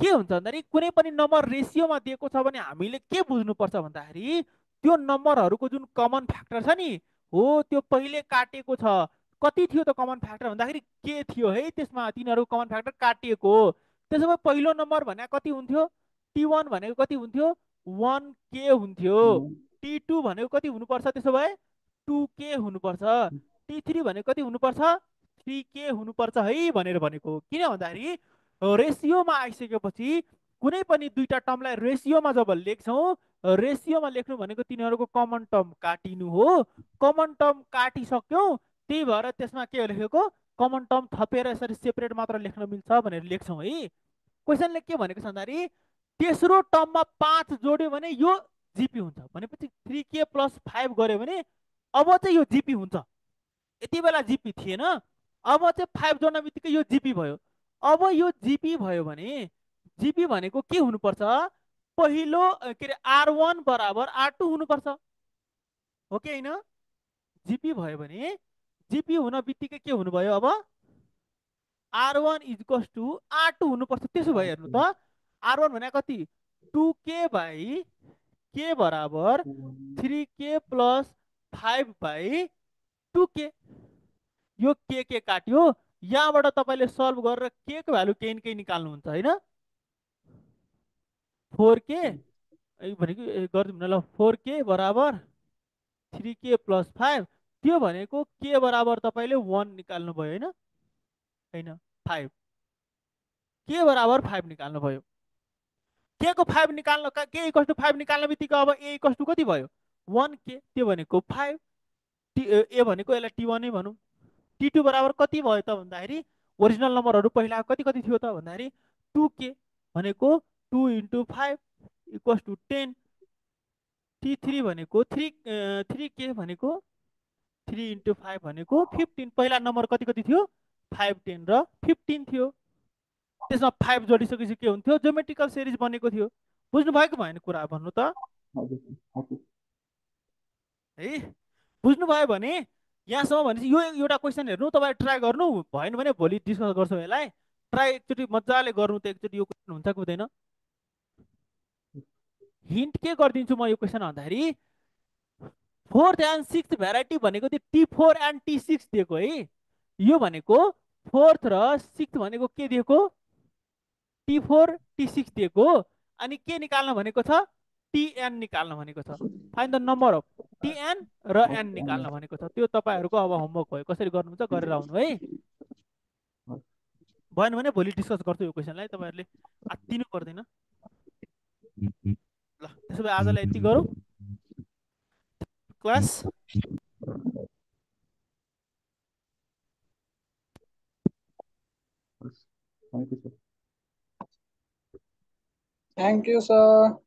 के हुन्छ भन्दाखेरि कुनै पनि नम्बर रेशियोमा दिएको छ भने हामीले के बुझ्नुपर्छ भन्दाखेरि त्यो नम्बरहरूको जुन कमन फ्याक्टर छ नि हो त्यो पहिले काटेको छ कति थियो त कमन फ्याक्टर भन्दाखेरि के थियो है त्यसमा तिनीहरू कमन फ्याक्टर काटिएको हो त्यसो भए पहिलो नम्बर भने कति हुन्थ्यो T1 भनेको कति हुन्थ्यो 1k हुन्थ्यो T2 भनेको कति हुनुपर्छ त्यसो भए 2k हुनुपर्छ T3 भनेको कति हुनुपर्छ 3k हुनुपर्छ है भनेर भनेको किन भन्दाखेरि रेशियोमा आइसकेपछि कुनै पनि दुईटा टर्मलाई रेशियोमा जब लेख्छौँ रेशियोमा लेख्नु भनेको तिनीहरूको कमन टर्म काटिनु हो कमन टर्म काटिसक्यौँ त्यही भएर त्यसमा के लेखेको कमन टर्म थपेर यसरी सेपरेट मात्र लेख्न मिल्छ भनेर लेख्छौँ है क्वेशनले के भनेको छ भन्दाखेरि तेस्रो टर्ममा 5 जोड्यो भने यो जिपी हुन्छ भनेपछि 3k + 5 गर्यो भने अब चाहिँ यो जिपी हुन्छ यति बेला जिपी थिएन अब चाहिँ 5 जोड्न बित्तिकै यो जिपी भयो अब यो जिपी भयो भने जिपी भनेको के हुनुपर्छ पहिलो के अरे R1 बराबर R2 हुनुपर्छ हो कि हैन जिपी भयो भने जिपी हुन बित्तिकै के हुनुभयो अब R1 = R2 हुनुपर्छ त्यसो भए हेर्नु त R1 भने कति 2k/k बराबर 3k + 5/2k यो के काट्यो यहाँबाट तपाईले सल्भ गरेर k को भ्यालु केही न केही निकाल्नुहुन्छ हैन 4k भनेको गर्दिम न ल 4k बराबर 3k + 5 त्यो भनेको k बराबर तपाईले 1 निकाल्नु भयो हैन हैन 5 k बराबर 5 निकाल्नु भयो k को 5 निकाल्न k = 5 निकाल्न बित्तिकै अब a = कति भयो 1k त्यो भनेको 5 a भनेको यसलाई T1 नै भनौं T2 बराबर कति भयो त भन्दाखेरि ओरिजिनल नम्बरहरू पहिला कति कति थियो त भन्दाखेरि 2k भनेको 2 × 5 = 10, T3 भनेको 3k भनेको 3 × 5 भनेको 15। पहिला नम्बर कति कति थियो 5, 10 र 15 थियो। त्यसमा 5 जोडिसकेपछि के हुन्थ्यो ज्योमेट्रिकल सिरिज बनेको थियो। बुझ्नु भएको भएन कुरा भन्नु त है? बुझ्नु भयो भने यहाँसम्म भनेपछि यो एउटा क्वेसन हेर्नु, तपाईँ ट्राई गर्नु, भएन भने भोलि डिस्कस गर्छौँ यसलाई। ट्राई एकचोटि मजाले गर्नु त, एकचोटि यो क्वेसन हुन्छ कि हुँदैन। हिन्ट के गरिदिन्छु म यो क्वेसन भन्दाखेरि 4th and 6th भेराइटी भनेको त्यो T4 and T6 दिएको है। यो भनेको 4th र 6th भनेको के दिएको T4 T6 दिएको। अनि के निकाल्न भनेको छ TN निकाल्न भनेको छ। Find the number of TN र N निकाल्न भनेको छ। त्यो तपाईँहरूको अब होमवर्क भयो, कसरी गर्नुहुन्छ गरेर आउनु है। भएन भने भोलि डिस्कस गर्छु यो क्वेसनलाई, तपाईँहरूले आत्तिनु पर्दैन। ल त्यसो भए आजलाई यति गरौँ क्लास। Thank you, sir.